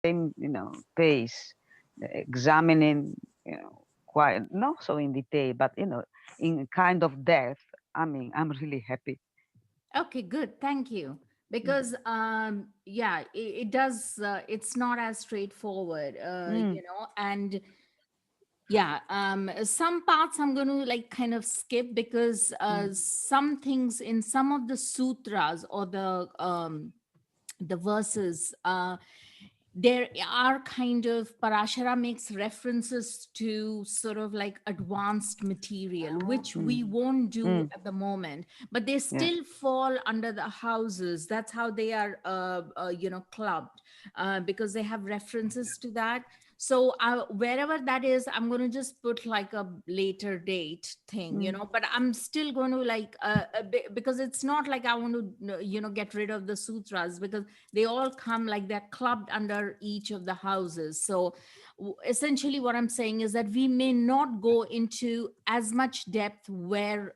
same, pace, examining, quite not so in detail, but in kind of depth. I mean, I'm really happy. Okay, good. Thank you. Mm. Because yeah, it does. It's not as straightforward, Mm. and yeah, some parts I'm going to like kind of skip because Mm. some things in some of the sutras or the verses, there are kind of Parashara makes references to sort of like advanced material, which we Mm. won't do Mm. at the moment, but they Yeah. still fall under the houses. That's how they are, clubbed, because they have references to that. So wherever that is, I'm going to just put like a later date thing, Mm. but I'm still going to like because it's not like I want to get rid of the sutras, because they all come like they're clubbed under each of the houses. So essentially what I'm saying is that we may not go into as much depth where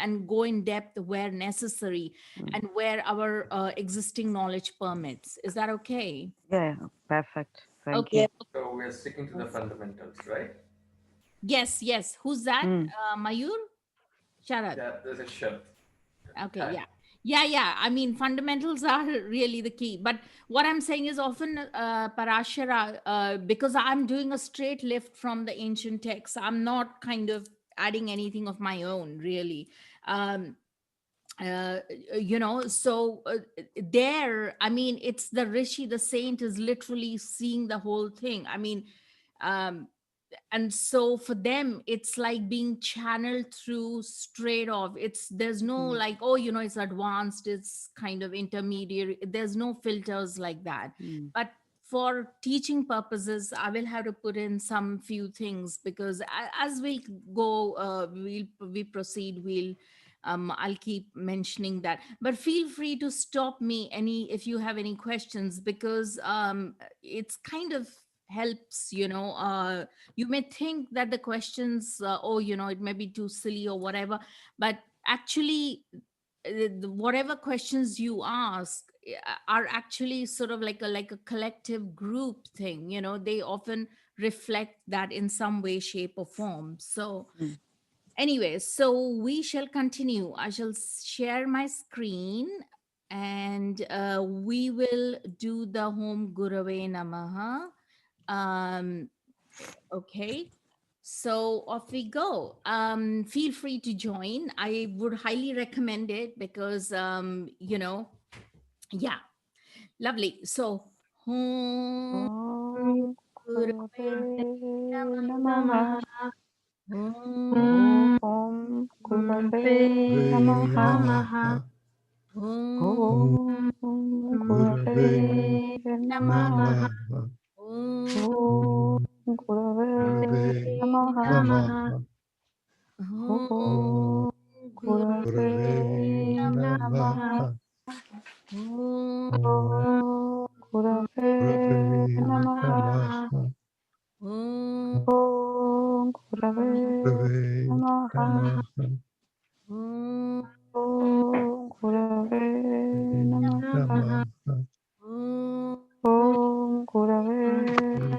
and go in depth where necessary Mm. and where our existing knowledge permits. Is that okay? Yeah. Perfect. Thank Okay. you. So we're sticking to the fundamentals, right? Yes, yes. Who's that? Mm. Mayur? Sharad. Yeah, there's a shirt. Okay, Hi. yeah. Yeah, yeah. I mean, fundamentals are really the key. But what I'm saying is often Parashara, because I'm doing a straight lift from the ancient texts, I'm not kind of adding anything of my own, really. Um, so there, I mean, it's the Rishi, the saint is literally seeing the whole thing. I mean, um, and so for them it's like being channeled through straight off. It's there's no Mm. like, oh, it's advanced, it's kind of intermediary, there's no filters like that. Mm. But for teaching purposes I will have to put in some few things, because as we go, we proceed, I'll keep mentioning that, but feel free to stop me any if you have any questions, because it's kind of helps. You may think that the questions, oh, it may be too silly or whatever, but actually, whatever questions you ask are actually sort of like a collective group thing. They often reflect that in some way, shape, or form. So Mm. anyway, so we shall continue. I shall share my screen, and we will do the home Gurave Namaha. um Okay. So off we go. Feel free to join. I would highly recommend it because, yeah, lovely. So, Om Om Gurave Gurave Namaha. Namaha. Om Om Gurave Namaha. Namaha Om Om Gurave Gurave Namaha. Namaha Om Om Om Gurave Gurave Namaha. Namaha Om Om Om Gurave Gurave Namaha. Namaha Om Om Om Gurave Gurave Namaha. Namaha Om Om Gurave Gurave Namaha. Namaha Om Om Gurave Namaha. Namaha Om Om Gurave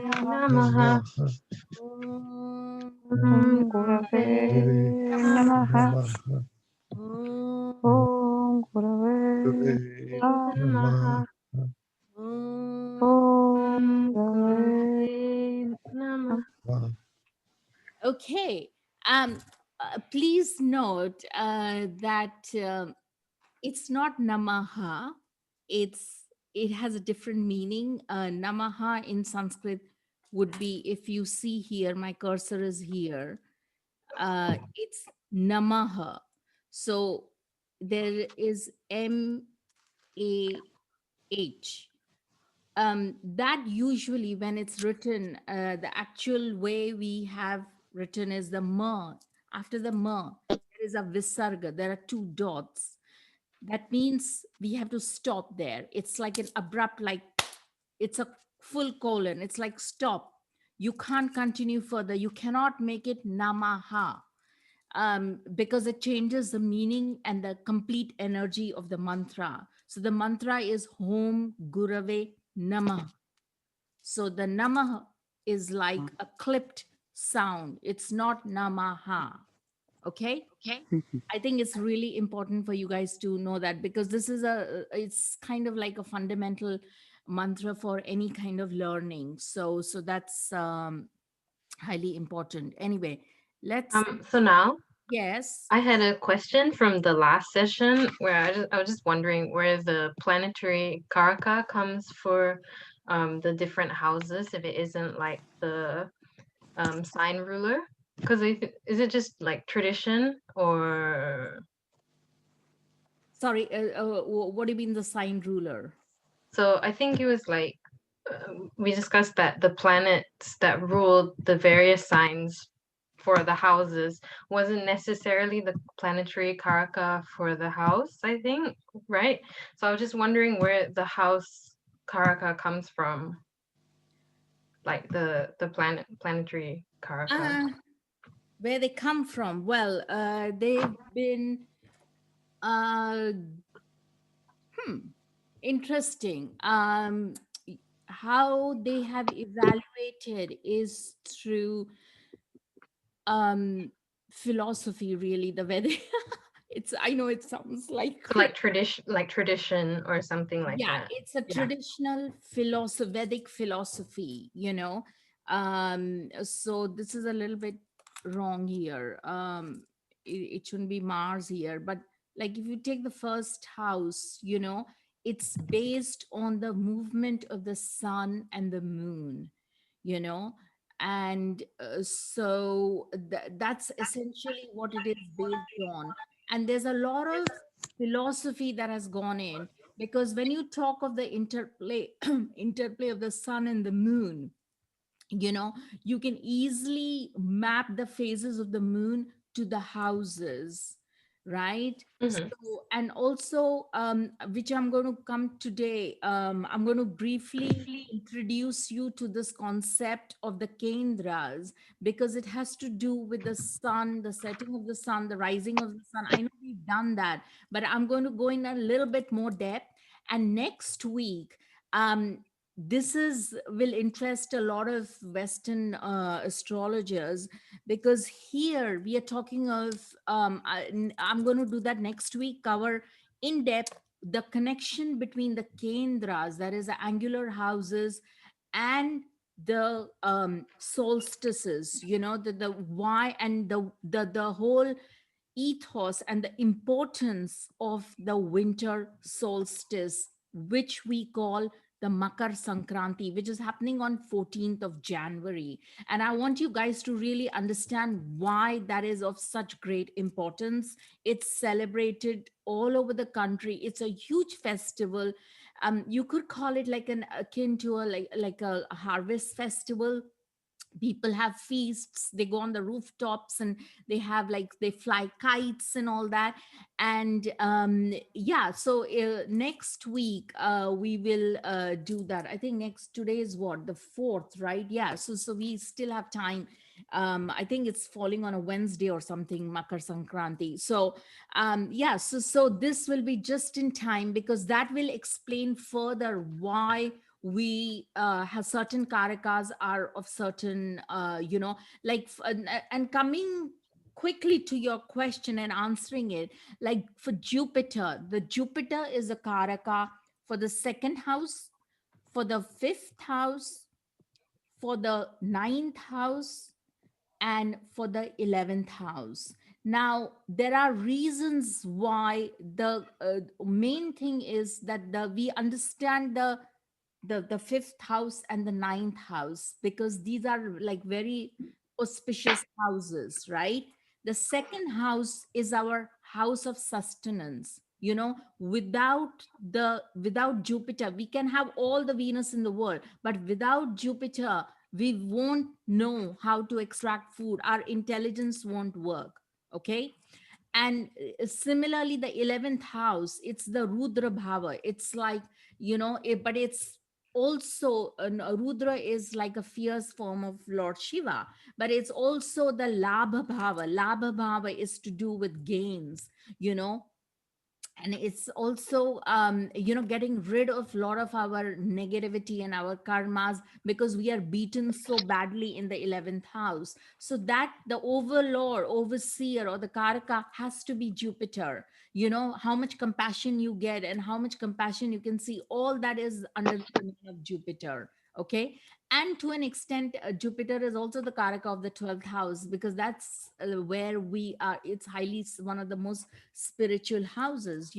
Namaha. Namaha Om Om Gurave Gurave Namaha. Namaha Om Om Gurave Gurave Namaha. Namaha Om. Om Gurave Namaha Okay. Um, Please note that it's not namaha. It has a different meaning. Namaha in Sanskrit would be, if you see here, my cursor is here. It's namaha. So there is MAH. That usually, when it's written, the actual way we have written is the ma. After the ma, there is a visarga. There are two dots. That means we have to stop there. It's like an abrupt, like it's a full colon. It's like stop. You can't continue further. You cannot make it namaha, because it changes the meaning and the complete energy of the mantra. So the mantra is Hom Gurave Namah. So the Namah is like a clipped sound. It's not Namaha. Okay. I think it's really important for you guys to know that, because this is it's kind of like a fundamental mantra for any kind of learning. So that's highly important. Anyway, let's, So now yes. I had a question from the last session where I was just wondering where the planetary karaka comes for the different houses, if it isn't like the sign ruler. Because is it just like tradition or? Sorry, what do you mean the sign ruler? So I think it was like we discussed that the planets that ruled the various signs for the houses wasn't necessarily the planetary karaka for the house, I think, right? So I was just wondering where the house karaka comes from, like the planetary karaka. Where they come from? Well, they've been uh, interesting. How they have evaluated is through philosophy, really. The Vedic. It's, I know it sounds like So like tradition or something like yeah, that. it's a Yeah. traditional Vedic philosophy, you know. So this is a little bit wrong here. It shouldn't be Mars here, but like if you take the first house, you know, it's based on the movement of the sun and the moon, you know. And that's essentially what it is based on. And there's a lot of philosophy that has gone in, because when you talk of the interplay interplay of the sun and the moon, you know, you can easily map the phases of the moon to the houses, right? Mhm. So, and also which I'm going to come today, I'm going to briefly introduce you to this concept of the kendras, because it has to do with the sun, the setting of the sun, the rising of the sun. I know we've done that, but I'm going to go in a little bit more depth. And next week, this is will interest a lot of Western astrologers, because here we are talking of I'm going to do that next week, cover in depth the connection between the kendras, that is the angular houses, and the solstices, you know, the why, and the whole ethos and the importance of the winter solstice, which we call the Makar Sankranti, which is happening on 14th of January. And I want you guys to really understand why that is of such great importance. It's celebrated all over the country. It's a huge festival. You could call it like an akin to a like a harvest festival. People have feasts, they go on the rooftops, and they have like they fly kites and all that. And yeah, so next week we will do that. I think next today is what, the 4th, right? Yeah, so we still have time. I think it's falling on a Wednesday or something, Makar Sankranti. So yeah, so this will be just in time, because that will explain further why we have certain karakas are of certain you know, like and coming quickly to your question and answering it, like for Jupiter, the Jupiter is a karaka for the second house, for the fifth house, for the ninth house, and for the 11th house. Now there are reasons why. The main thing is that we understand the fifth house and the ninth house, because these are like very auspicious houses, right? The second house is our house of sustenance. You know, without Jupiter, we can have all the Venus in the world, but without Jupiter, we won't know how to extract food. Our intelligence won't work. Okay. And similarly, the 11th house, it's the Rudra Bhava. It's like, you know, but it's also Rudra is like a fierce form of Lord Shiva, but it's also the Labha Bhava. Labha Bhava is to do with gains, you know. And it's also getting rid of a lot of our negativity and our karmas, because we are beaten so badly in the 11th house. So that the overlord, overseer, or the karaka has to be Jupiter. How much compassion you get and how much compassion you can see, all that is under the domain of Jupiter. Okay. And to an extent, Jupiter is also the karaka of the 12th house, because that's where we are. It's one of the most spiritual houses.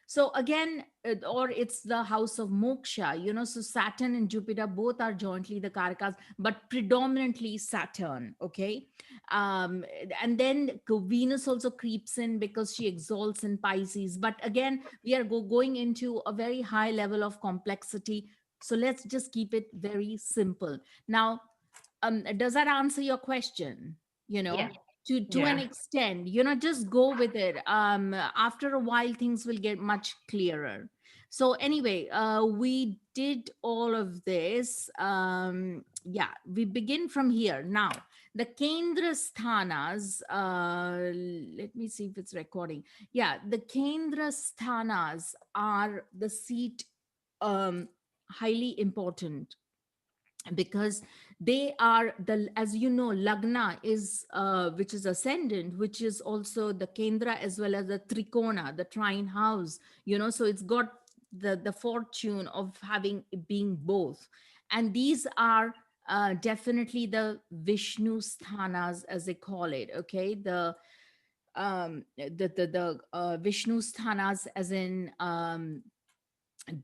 So again, or it's the house of moksha. So Saturn and Jupiter both are jointly the karakas, but predominantly Saturn. Okay. um and then Venus also creeps in because she exalts in Pisces, but again, we are going into a very high level of complexity, so let's just keep it very simple. Now, does that answer your question? you know Yeah. to an Yeah. extent, just go with it. After a while, things will get much clearer. So anyway, we did all of this. Yeah, we begin from here now. The Kendra Sthanas, let me see if it's recording. Yeah, the Kendra Sthanas are the seat, highly important, because they are the, as you know, Lagna is which is ascendant, which is also the Kendra, as well as the Trikona, the trine house. So it's got the fortune of having, being both. And these are definitely the Vishnu sthanas, as they call it. Okay. The Vishnu sthanas, as in,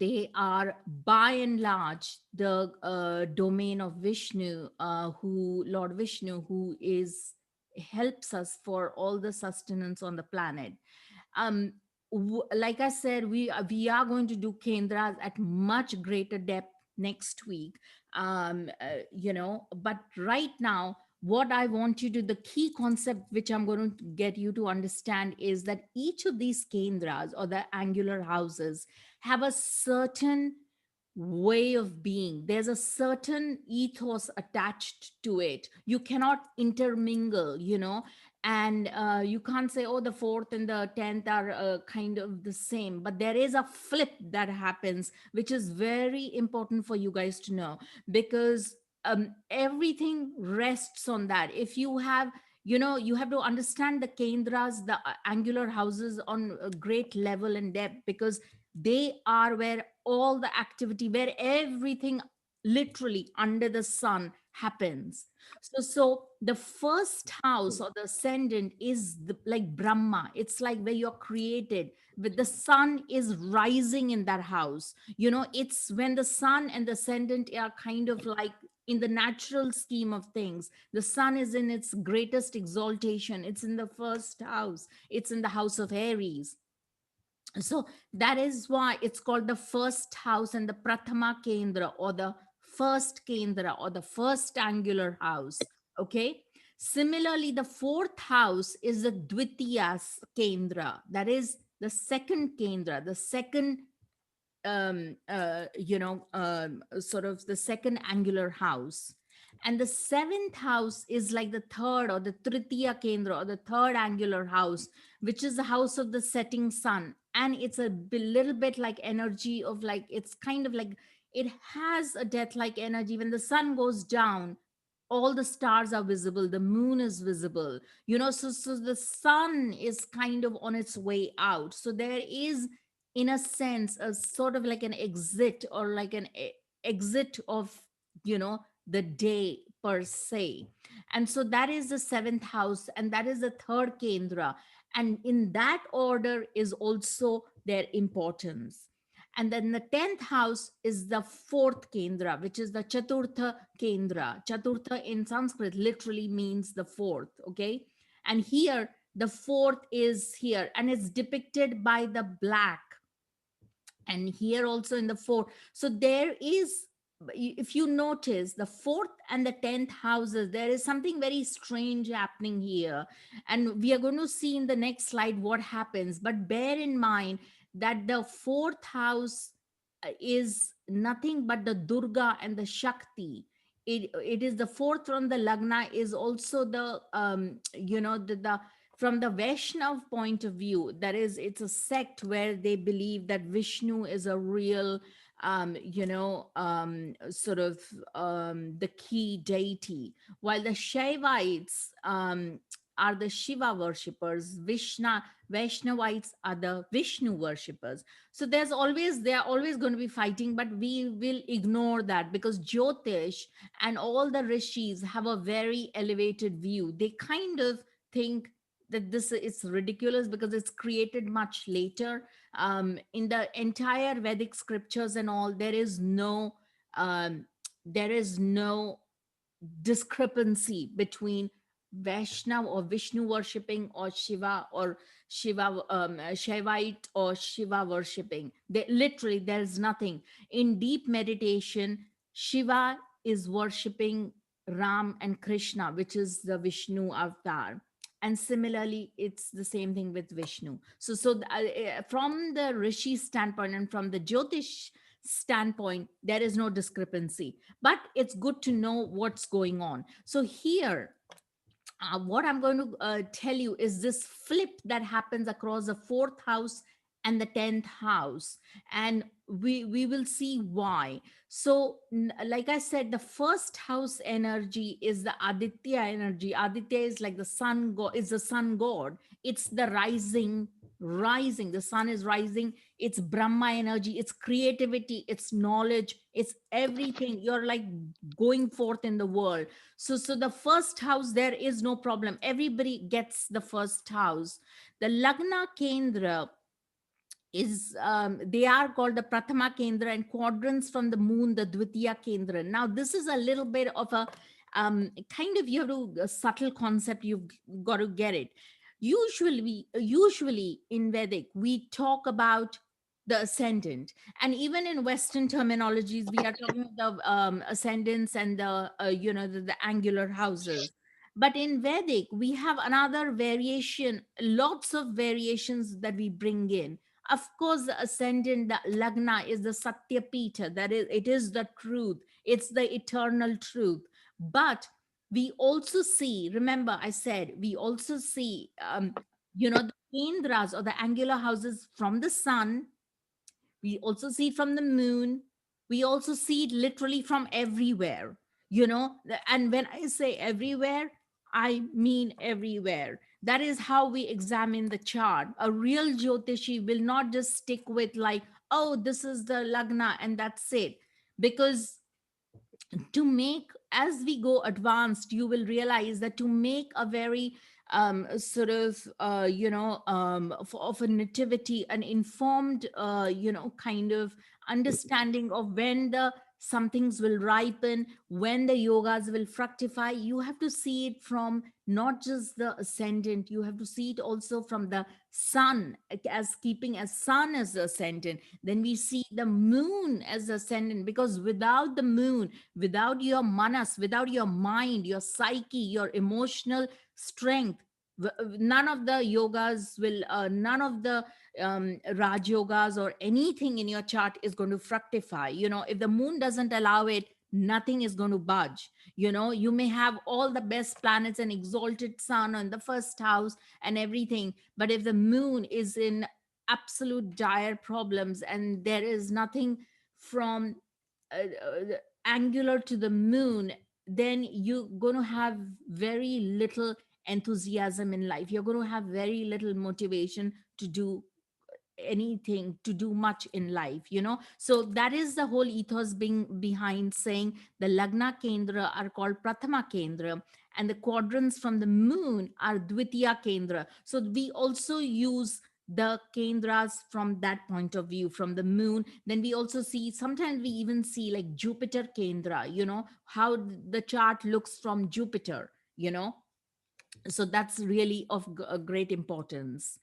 they are by and large the domain of Vishnu, who Lord Vishnu, who is helps us for all the sustenance on the planet. um like I said, we are going to do Kendras at much greater depth next week. But right now, what I want you to, the key concept which I'm going to get you to understand, is that each of these Kendras, or the angular houses, have a certain way of being. There's a certain ethos attached to it. You cannot intermingle, and you can't say, oh, the fourth and the 10th are kind of the same. But there is a flip that happens, which is very important for you guys to know, because everything rests on that. If you have, you have to understand the Kendras, the angular houses, on a great level and depth, because they are where all the activity, where everything literally under the sun happens. So the first house, or the ascendant, is like Brahma. It's like where you're created, with the sun is rising in that house. It's when the sun and the ascendant are kind of like, in the natural scheme of things, the sun is in its greatest exaltation. It's in the first house. It's in the house of Aries. So that is why it's called the first house, and the Prathama Kendra, or the first Kendra, or the first angular house. Okay. Similarly, the fourth house is the Dvitiya Kendra. That is the second Kendra, the second, sort of the second angular house. And the seventh house is like the third, or the Tritiya Kendra, or the third angular house, which is the house of the setting sun. And it's a little bit like energy of, like, it's kind of like, it has a death like energy. When the sun goes down, all the stars are visible, the moon is visible, so the sun is kind of on its way out. So there is, in a sense, a sort of like an exit, or like an exit of, the day per se. And so that is the seventh house, and that is the third Kendra. And in that order is also their importance. And then the 10th house is the fourth Kendra, which is the Chaturtha Kendra. Chaturtha in Sanskrit literally means the fourth. Okay. And here, the fourth is here, and it's depicted by the black. And here also in the fourth. So there is, if you notice, the fourth and the 10th houses, there is something very strange happening here. And we are going to see in the next slide what happens. But bear in mind that the fourth house is nothing but the Durga and the Shakti. It is the fourth from the Lagna, is also the, the from the Vaishnav point of view, that is, it's a sect where they believe that Vishnu is a real, sort of the key deity, while the Shaivites are the Shiva worshippers. Vaishnavites are the Vishnu worshippers. So they are always going to be fighting, but we will ignore that because Jyotish and all the rishis have a very elevated view. They kind of think that this is ridiculous because it's created much later. In the entire Vedic scriptures and all, um, there is no discrepancy between Vaishnav or Vishnu worshipping or Shaivite or Shiva worshipping. Literally, there's nothing. In deep meditation, Shiva is worshipping Ram and Krishna, which is the Vishnu avatar. And similarly, it's the same thing with Vishnu. From the Rishi standpoint and from the Jyotish standpoint, there is no discrepancy, but it's good to know what's going on. So here, what I'm going to tell you is this flip that happens across the 4th house and the 10th house, and we will see why. So like I said, the 1st house energy is the Aditya energy. Aditya is like the sun god, is the sun god. It's the rising. The sun is rising. It's Brahma energy, it's creativity, it's knowledge, it's everything. You're like going forth in the world. So the 1st house, there is no problem. Everybody gets the 1st house. The Lagna Kendra is they are called the Prathama Kendra, and quadrants from the moon, the Dvitiya Kendra. Now this is a little bit of a kind of, you have to, a subtle concept, you've got to get it. Usually in Vedic, we talk about the ascendant, and even in Western terminologies, we are talking about the ascendants and the angular houses. But in Vedic, we have another variation, lots of variations that we bring in. Of course, the ascendant, the Lagna, is the Satya Pita, that is, it is the truth, it's the eternal truth. But we also see, remember I said, we also see, the Kendras or the angular houses from the sun. We also see it from the moon. We also see it literally from everywhere, and when I say everywhere, I mean everywhere. That is how we examine the chart. A real Jyotishi will not just stick with like, oh, this is the Lagna and that's it. Because to make, as we go advanced, you will realize that to make a very sort of of a nativity, an informed kind of understanding of when the some things will ripen, when the yogas will fructify, you have to see it from not just the ascendant, you have to see it also from the sun, as keeping as sun as the ascendant. Then we see the moon as ascendant, because without the moon, without your manas, without your mind, your psyche, your emotional strength, none of the yogas will, none of the Raj yogas or anything in your chart is going to fructify. If the moon doesn't allow it, nothing is going to budge. You may have all the best planets and exalted sun on the 1st house and everything, but if the moon is in absolute dire problems and there is nothing from angular to the moon, then you're going to have very little enthusiasm in life. You're going to have very little motivation to do anything, to do much in life. So that is the whole ethos being behind saying the Lagna Kendra are called Prathama Kendra, and the quadrants from the moon are Dvitiya Kendra. So we also use the Kendras from that point of view, from the moon. Then we also see, sometimes we even see like Jupiter Kendra, how the chart looks from Jupiter. So that's really of great importance.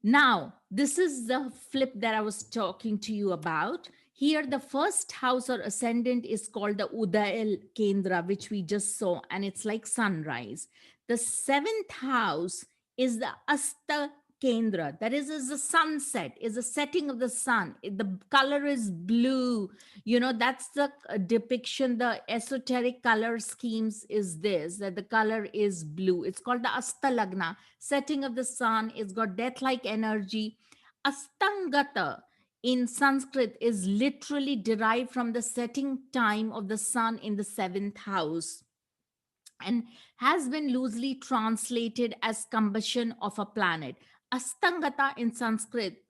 Now, this is the flip that I was talking to you about. Here, the 1st house or ascendant is called the Udaya Kendra, which we just saw, and it's like sunrise. The 7th house is the Asta Kendra. That is the sunset, is the setting of the sun. The color is blue. You know, that's the depiction, the esoteric color schemes is this, that the color is blue. It's called the Astalagna, setting of the sun. It's got death-like energy. Astangata in Sanskrit is literally derived from the setting time of the sun in the seventh house, and has been loosely translated as combustion of a planet. Astangata in Sanskrit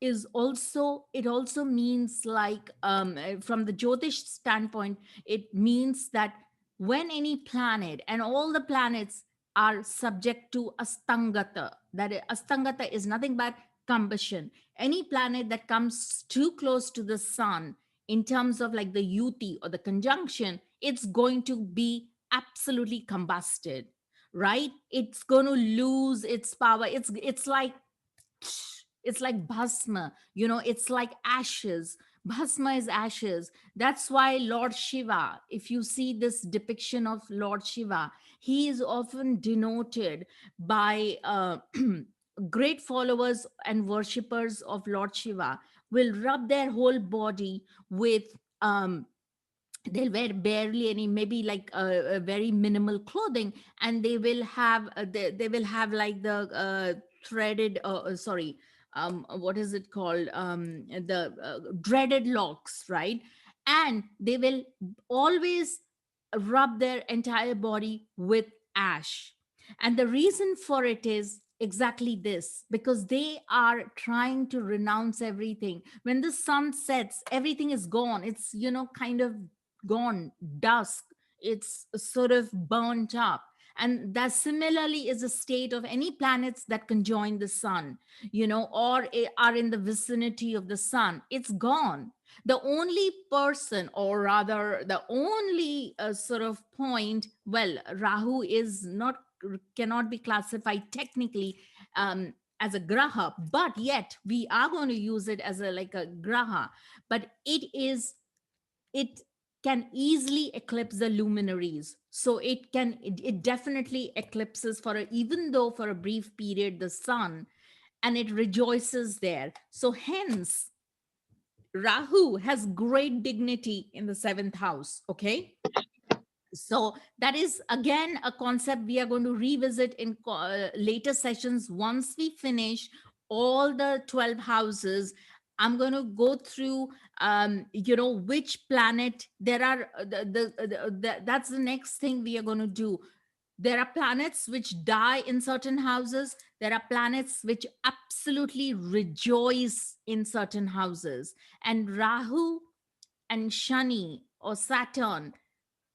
is also, it also means like, from the Jyotish standpoint, it means that when any planet, and all the planets are subject to Astangata, Astangata is nothing but combustion. Any planet that comes too close to the sun in terms of like the yuti or the conjunction, it's going to be absolutely combusted, right? It's going to lose its power. It's like, it's like bhasma, you know, it's like ashes. Bhasma is ashes. That's why Lord Shiva, if you see this depiction of Lord Shiva, he is often denoted by great followers and worshippers of Lord Shiva will rub their whole body with they'll wear barely any, maybe like a very minimal clothing, and they will have they will have like the threaded sorry, what is it called, the dreaded locks, right? And they will always rub their entire body with ash, and the reason for it is exactly this, because they are trying to renounce everything. When the sun sets, everything is gone. It's, you know, kind of gone, dusk, it's sort of burnt up. And that similarly is a state of any planets that conjoin the sun, you know, or are in the vicinity of the sun. It's gone. The only person, or rather the only sort of point, well, Rahu is not, cannot be classified technically as a graha, but yet we are going to use it as a like a graha. But it can easily eclipse the luminaries. So it definitely eclipses for even though for a brief period the sun, and it rejoices there. So hence Rahu has great dignity in the seventh house. Okay, so that is again a concept we are going to revisit in later sessions. Once we finish all the 12 houses, I'm going to go through you know, which planet there are, that's the next thing we are going to do. There are planets which die in certain houses. There are planets which absolutely rejoice in certain houses. And Rahu and Shani or Saturn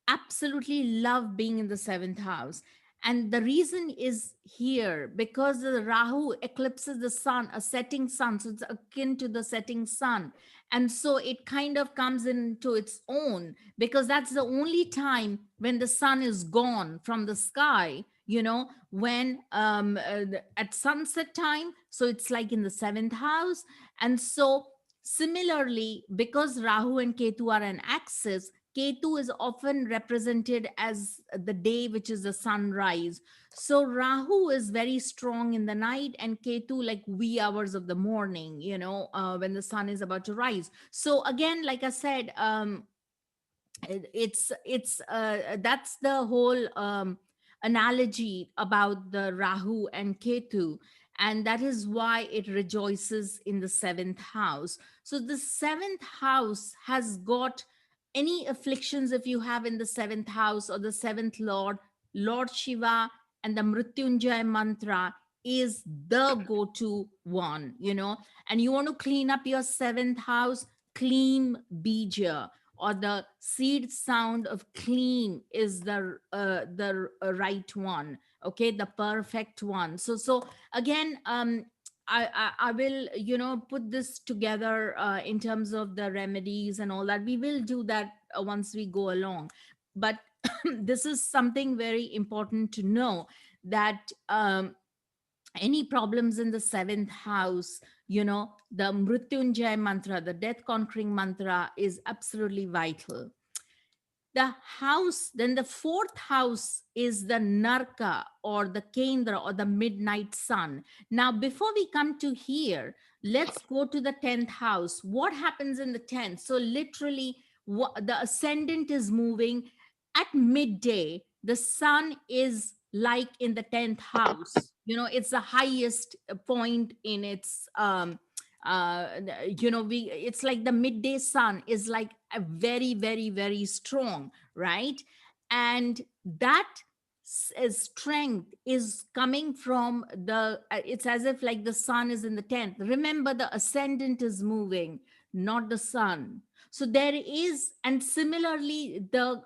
absolutely love being in the seventh house. And the reason is here because the Rahu eclipses the sun, a setting sun. So it's akin to the setting sun. And so it kind of comes into its own because that's the only time when the sun is gone from the sky, you know, when at sunset time. So it's like in the seventh house. And so similarly, because Rahu and Ketu are an axis, Ketu is often represented as the day, which is the sunrise. So Rahu is very strong in the night, and Ketu like wee hours of the morning, you know, when the sun is about to rise. So again, like I said, it's that's the whole analogy about the Rahu and Ketu. And that is why it rejoices in the seventh house. So the seventh house has got any afflictions if you have in the seventh house or the seventh lord, Lord Shiva and the Mrityunjay mantra is the go-to one, you know. And you want to clean up your seventh house, Kleem Bija, or the seed sound of clean is the right one. Okay, the perfect one. So again, I will, you know, put this together in terms of the remedies and all that. We will do that once we go along. But this is something very important to know, that any problems in the seventh house, you know, the Mrityunjay mantra, the death conquering mantra is absolutely vital. the house, then the fourth house is the Narka or the Kendra or the midnight sun. Now, before we come to here, let's go to the 10th house. What happens in the 10th? So, literally, the ascendant is moving at midday. The sun is like in the 10th house. You know, it's the highest point in its it's like the midday sun is like a very, very, very strong, right? And that strength is coming from the it's as if like the sun is in the 10th. Remember, the ascendant is moving, not the sun. So there is, and similarly the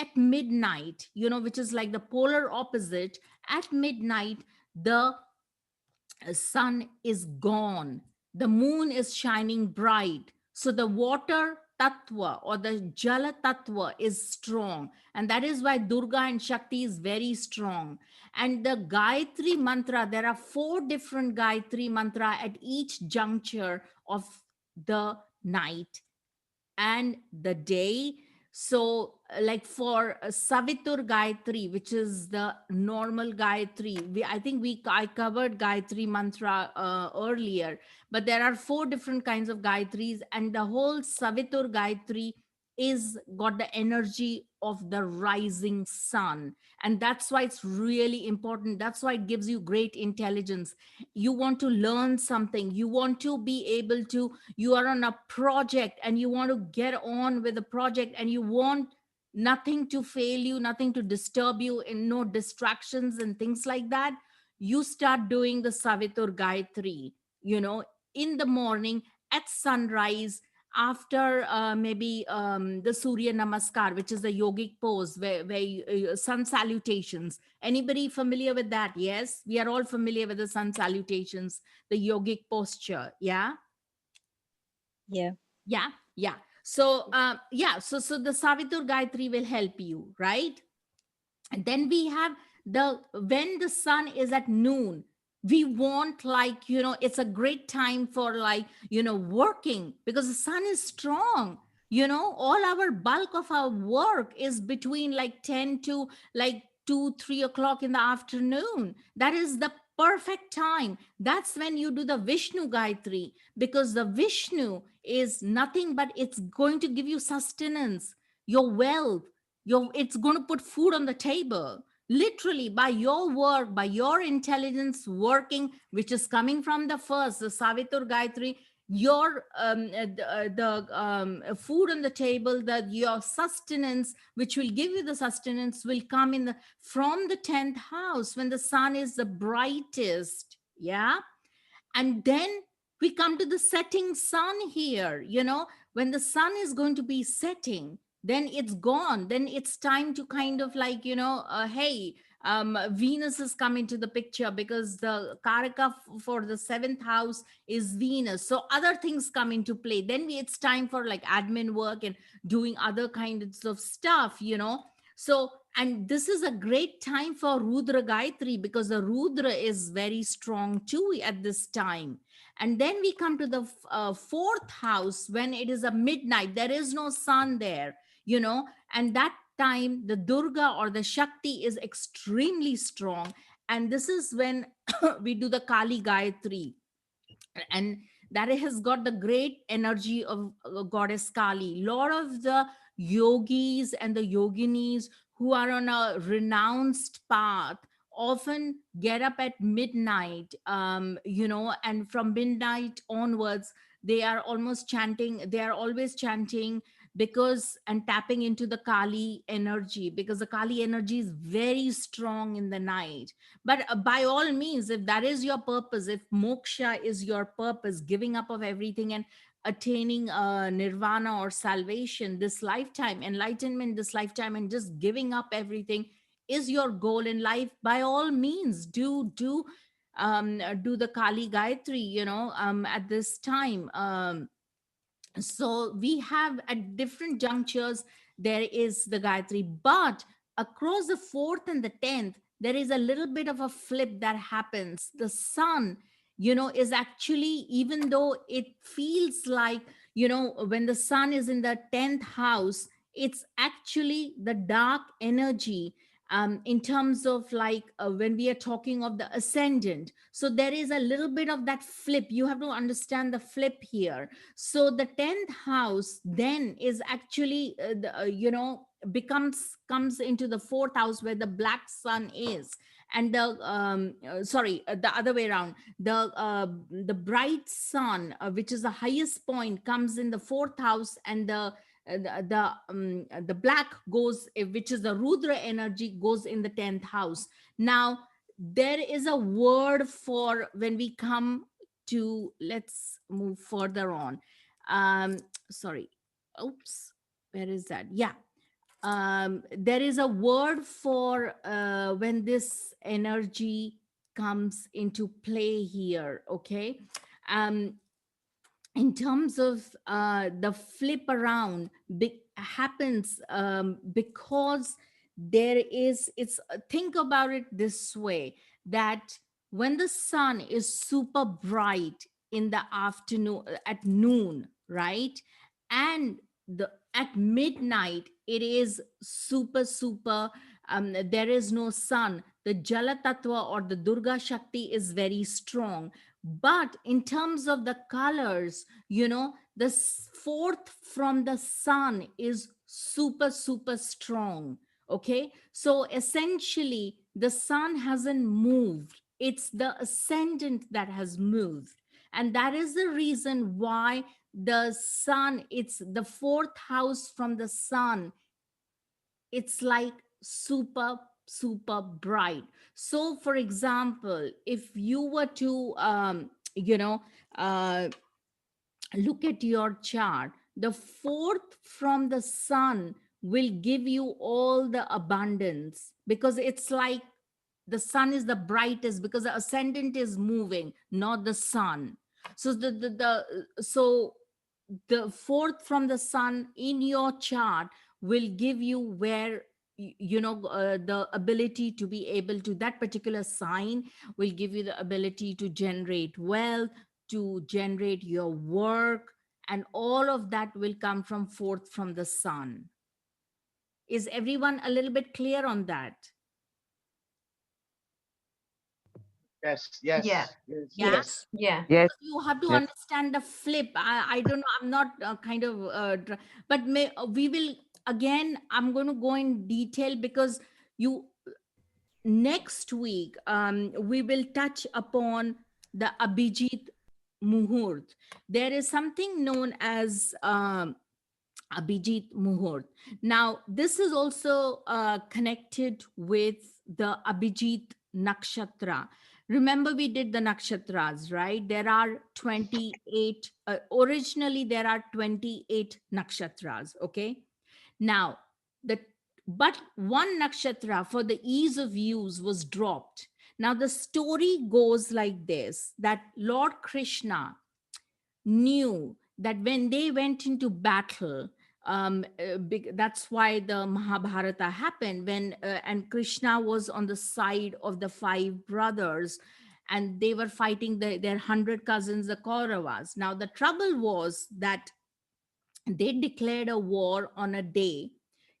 at midnight, which is like the polar opposite, at midnight the sun is gone, the moon is shining bright. So the water tattva or the jala tattva is strong. And that is why Durga and Shakti is very strong. And the Gayatri mantra, there are 4 different Gayatri mantra at each juncture of the night and the day. So, like for Savitur Gayatri, which is the normal Gayatri, I covered Gayatri mantra earlier, but there are 4 different kinds of Gayatris, and the whole Savitur Gayatri is got the energy of the rising sun, and that's why it's really important. That's why it gives you great intelligence. You want to learn something, you want to be able to, you are on a project and you want to get on with the project, and you want nothing to fail you, nothing to disturb you, and no distractions and things like that. You start doing the Savitur Gayatri, in the morning at sunrise, after maybe the Surya Namaskar, which is the yogic pose where sun salutations. Anybody familiar with that? Yes, we are all familiar with the sun salutations, the yogic posture. Yeah. Yeah. Yeah, yeah. So so the Savitur Gayatri will help you, right? And then we have when the sun is at noon, we want, like, it's a great time for, like, working, because the sun is strong. All our bulk of our work is between like 10 to like 2-3 o'clock in the afternoon. That is the perfect time. That's when you do the Vishnu Gayatri, because the Vishnu is nothing but it's going to give you sustenance, your wealth, it's going to put food on the table, literally, by your work, by your intelligence working, which is coming from the first, the Savitur Gayatri. Your the food on the table, that your sustenance, which will give you the sustenance, will come from the 10th house when the sun is the brightest. Yeah. And then we come to the setting sun here. When the sun is going to be setting, then it's gone. Then it's time to kind of like, hey, Venus has come into the picture, because the Karaka for the 7th house is Venus. So other things come into play. Then it's time for like admin work and doing other kinds of stuff. So, and this is a great time for Rudra Gayatri, because the Rudra is very strong too at this time. And then we come to the 4th house when it is a midnight. There is no sun there, and that time the Durga or the Shakti is extremely strong. And this is when we do the Kali Gayatri. And that has got the great energy of goddess Kali. Lot of the yogis and the yoginis who are on a renounced path often get up at midnight, and from midnight onwards, they are always chanting, because, and tapping into the Kali energy, because the Kali energy is very strong in the night. But by all means, if that is your purpose, if moksha is your purpose, giving up of everything and attaining nirvana or salvation this lifetime, enlightenment this lifetime, and just giving up everything is your goal in life, by all means, do the Kali Gayatri, at this time. So we have at different junctures, there is the Gayatri, but across the 4th and the 10th, there is a little bit of a flip that happens. The sun, is actually, even though it feels like, when the sun is in the 10th house, It's actually the dark energy, in terms of like when we are talking of the ascendant. So there is a little bit of that flip. You have to understand the flip here. So the 10th house then is actually, comes into the 4th house where the black sun is. And the other way around, the bright sun, which is the highest point, comes in the 4th house, and the black goes, which is the Rudra energy, goes in the 10th house. Now there is a word for when we come to, let's move further on. Sorry, oops, where is that? Yeah, there is a word for when this energy comes into play here. Okay. um in terms of the flip around, happens because there is, it's think about it this way, that when the sun is super bright in the afternoon, at noon, right, and the at midnight it is super, there is no sun, the Jala Tattva or the Durga Shakti is very strong. But in terms of the colors, the 4th from the sun is super strong. Okay, so essentially the sun hasn't moved, it's the ascendant that has moved. And that is the reason why the sun, it's the 4th house from the sun, it's like super bright. So for example, if you were to uh, look at your chart, the 4th from the sun will give you all the abundance, because it's like the sun is the brightest, because the ascendant is moving, not the sun. So the 4th from the sun in your chart will give you where the ability to be able to, that particular sign will give you the ability to generate wealth, to generate your work, and all of that will come from 4th from the sun. Is everyone a little bit clear on that? Yes. Yeah. Yeah. Yes. Yeah. Yes. You have to Yes. understand the flip. I don't know, I'm not but we will, again, I'm going to go in detail, because you next week we will touch upon the Abhijit Muhurt. There is something known as Abhijit Muhurt. Now this is also connected with the Abhijit Nakshatra. Remember, we did the nakshatras, right? There are 28, originally there are 28 nakshatras, okay? Now, but one nakshatra for the ease of use was dropped. Now the story goes like this, that Lord Krishna knew that when they went into battle, that's why the Mahabharata happened, when and Krishna was on the side of the 5 brothers, and they were fighting their 100 cousins, the Kauravas. Now the trouble was that they declared a war on a day.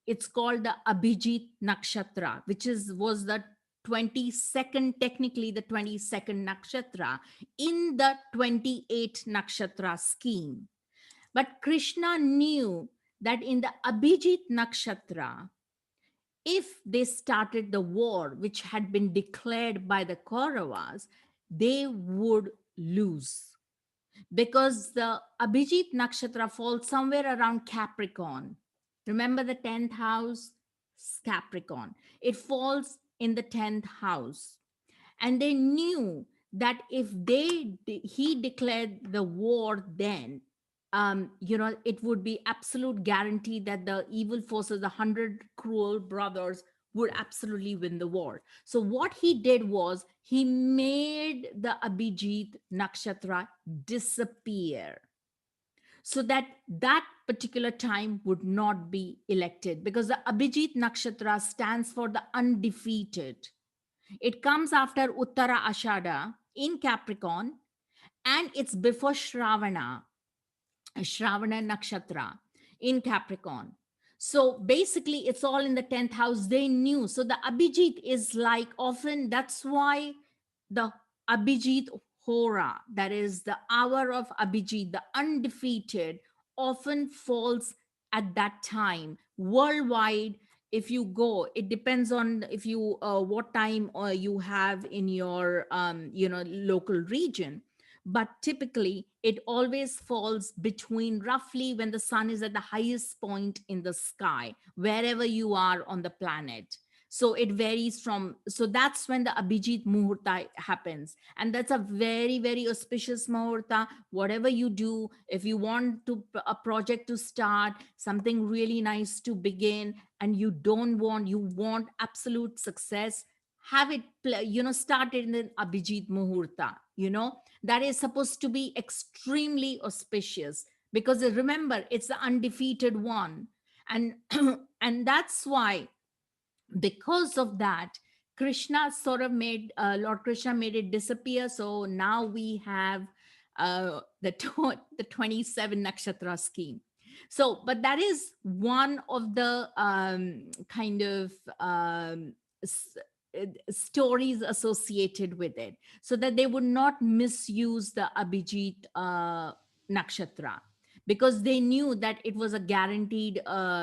It's called the Abhijit Nakshatra, which was the 22nd, technically the 22nd nakshatra in the 28 nakshatra scheme. But Krishna knew that in the Abhijit Nakshatra, if they started the war, which had been declared by the Kauravas, they would lose, because the Abhijit Nakshatra falls somewhere around Capricorn. Remember the 10th house? Capricorn. It falls in the 10th house. And they knew that if he declared the war then, it would be absolute guarantee that the evil forces, the 100 cruel brothers, would absolutely win the war. So what he did was he made the Abhijit Nakshatra disappear, so that that particular time would not be elected, because the Abhijit Nakshatra stands for the undefeated. It comes after Uttara Ashada in Capricorn, and it's before Shravana Nakshatra in Capricorn. So basically, it's all in the 10th house. They knew. So the Abhijit is like often, that's why the Abhijit Hora, that is the hour of Abhijit, the undefeated, often falls at that time. Worldwide, if you go, it depends on if you what time you have in your local region, but typically it always falls between roughly when the sun is at the highest point in the sky wherever you are on the planet. So it varies from, so that's when the Abhijit Muhurta happens, and that's a very very auspicious Muhurta. Whatever you do, if you want to a project to start, something really nice to begin, and you want absolute success, have it started in the Abhijit Muhurta, that is supposed to be extremely auspicious, because remember, it's the undefeated one. And and that's why, because of that, Krishna sort of made Lord Krishna made it disappear. So now we have the 27 nakshatra scheme. So, but that is one of the kind of stories associated with it, so that they would not misuse the Abhijit nakshatra, because they knew that it was a guaranteed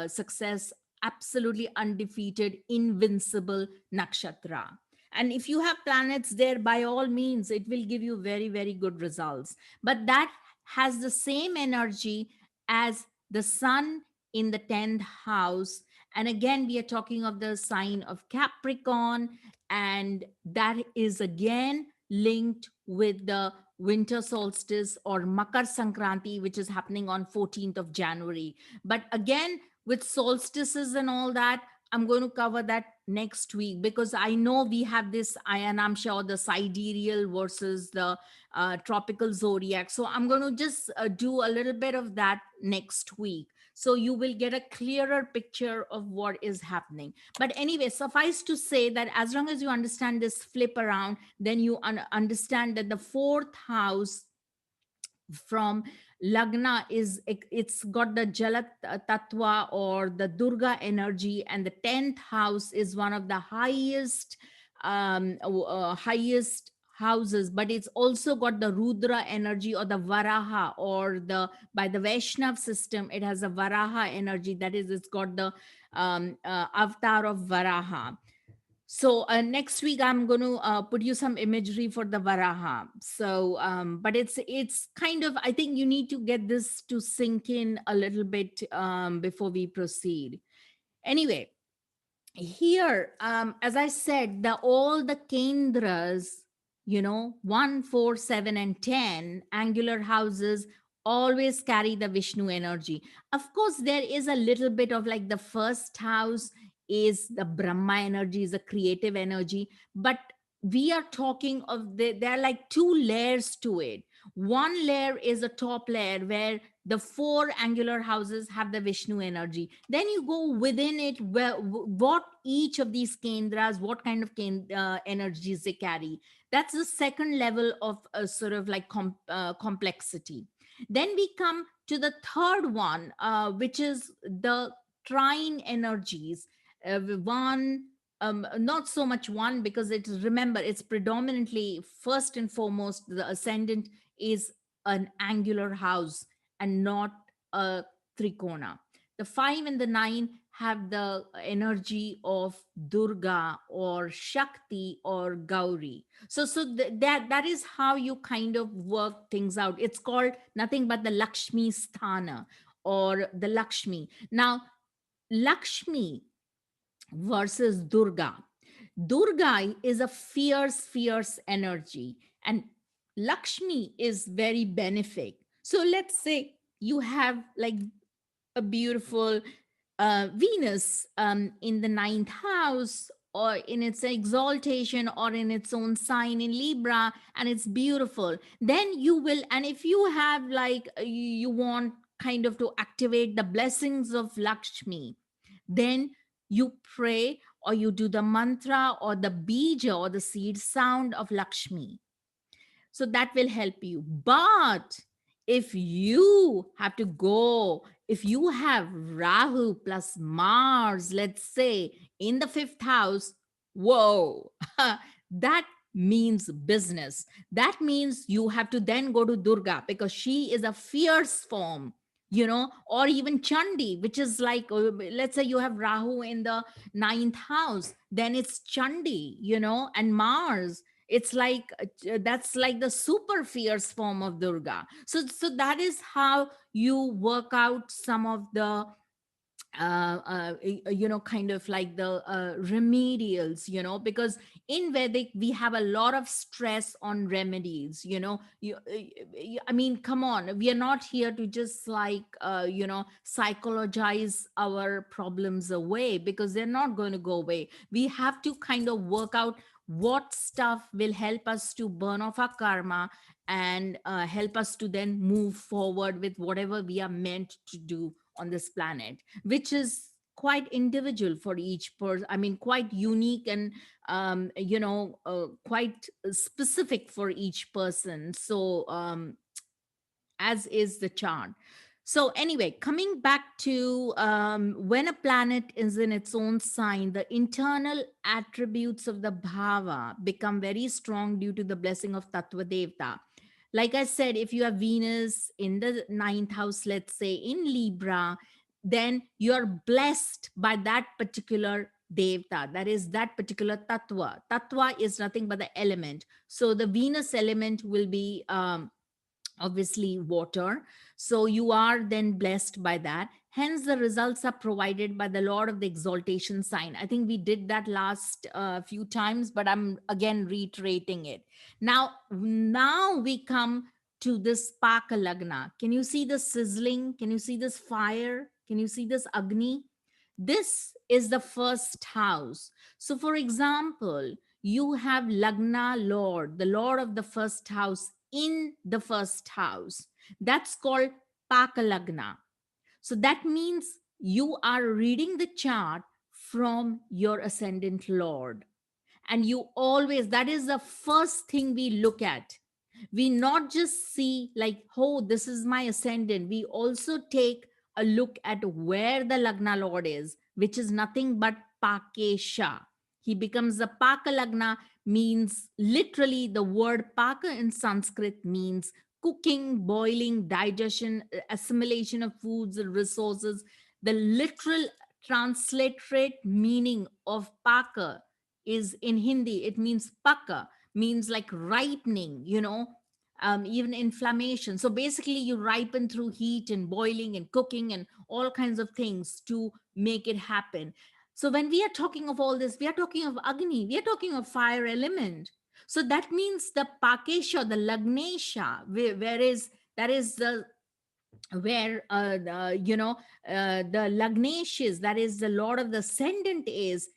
success, absolutely undefeated, invincible nakshatra. And if you have planets there, by all means, it will give you very, very good results. But that has the same energy as the sun in the 10th house. And again, we are talking of the sign of Capricorn, and that is again linked with the winter solstice or Makar Sankranti, which is happening on 14th of January. But again, with solstices and all that, I'm going to cover that next week, because I know we have this, and I'm sure, the sidereal versus the tropical zodiac. So I'm going to just do a little bit of that next week, so you will get a clearer picture of what is happening. But anyway, suffice to say that as long as you understand this flip around, then you understand that the 4th house from Lagna it's got the Jala Tattva or the Durga energy, and the 10th house is one of the highest highest houses, but it's also got the Rudra energy or the Varaha, or by the Vaishnav system, it has a Varaha energy. That is, it's got the avatar of Varaha. So next week I'm going to put you some imagery for the Varaha. So, but it's kind of, I think you need to get this to sink in a little bit before we proceed. Anyway, here, as I said, all the Kendras, 1, 4, 7, and 10 angular houses always carry the Vishnu energy. Of course, there is a little bit of like the first house is the Brahma energy, is a creative energy, but we are talking of there are like 2 layers to it. One layer is a top layer where the 4 angular houses have the Vishnu energy. Then you go within it, what each of these kendras, what kind of energies they carry. That's the second level of sort of like complexity. Then we come to the third one, which is the trine energies. One, not so much one, because remember, it's predominantly, first and foremost, the ascendant is an angular house and not a trikona. The 5 and the 9 have the energy of Durga or Shakti or Gauri. So that is how you kind of work things out. It's called nothing but the Lakshmi Sthana, or the Lakshmi. Now, Lakshmi versus Durga. Durga is a fierce energy, and Lakshmi is very benefic. So let's say you have like a beautiful Venus in the 9th house, or in its exaltation, or in its own sign in Libra, and it's beautiful. Then you will, and if you have like, you want kind of to activate the blessings of Lakshmi, then you pray, or you do the mantra or the bija or the seed sound of Lakshmi. So that will help you. But if you have to go if you have Rahu plus Mars, let's say in the 5th house, whoa, that means business. That means you have to then go to Durga because she is a fierce form, or even Chandi, which is like, let's say you have Rahu in the 9th house, then it's Chandi, and Mars. It's like that's like the super fierce form of Durga. So that is how you work out some of the kind of like the remedials, because in Vedic we have a lot of stress on remedies. I mean, come on, we are not here to just like psychologize our problems away, because they're not going to go away. We have to kind of work out what stuff will help us to burn off our karma and help us to then move forward with whatever we are meant to do on this planet, which is quite individual for each person. I mean, quite unique and quite specific for each person. So as is the chart. So anyway, coming back to when a planet is in its own sign, the internal attributes of the bhava become very strong due to the blessing of Tattva Devta. Like I said, if you have Venus in the 9th house, let's say in Libra, then you're blessed by that particular Devta, that is that particular Tattva. Tattva is nothing but the element. So the Venus element will be obviously water. So you are then blessed by that. Hence, the results are provided by the Lord of the exaltation sign. I think we did that last few times, but I'm again reiterating it. Now we come to this Paka Lagna. Can you see the sizzling? Can you see this fire? Can you see this Agni? This is the first house. So for example, you have Lagna Lord, the Lord of the first house in the first house. That's called Paka Lagna. So that means you are reading the chart from your ascendant Lord. And you always, that is the first thing we look at. We not just see like, oh, this is my ascendant. We also take a look at where the Lagna Lord is, which is nothing but Pakesha. He becomes a Paka Lagna, means literally the word Paka in Sanskrit means cooking, boiling, digestion, assimilation of foods and resources. The literal transliterate meaning of Paka is in Hindi, it means Paka, means like ripening, even inflammation. So basically you ripen through heat and boiling and cooking and all kinds of things to make it happen. So when we are talking of all this, we are talking of Agni, we are talking of fire element. So that means the Pakesha, the Lagnesha, that is the where the Lagneshes, that is the Lord of the ascendant is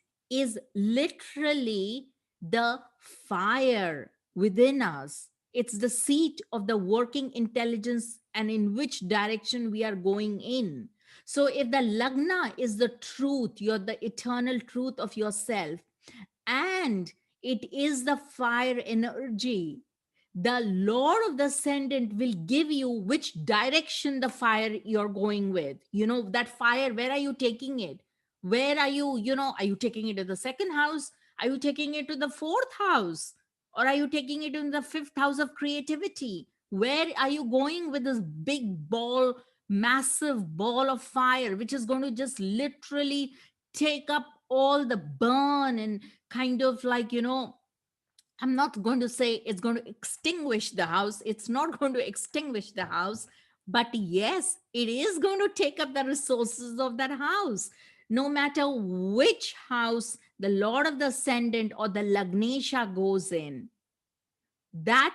literally the fire within us. It's the seat of the working intelligence and in which direction we are going in. So if the Lagna is the truth, you're the eternal truth of yourself, and it is the fire energy, the Lord of the ascendant will give you which direction the fire you're going with. That fire, where are you taking it? Where are you, are you taking it to the 2nd house? Are you taking it to the 4th house? Or are you taking it in the 5th house of creativity? Where are you going with this big ball, massive ball of fire, which is going to just literally take up all the burn and kind of like, I'm not going to say it's going to extinguish the house. It's not going to extinguish the house. But yes, it is going to take up the resources of that house. No matter which house the Lord of the Ascendant or the Lagnesha goes in, that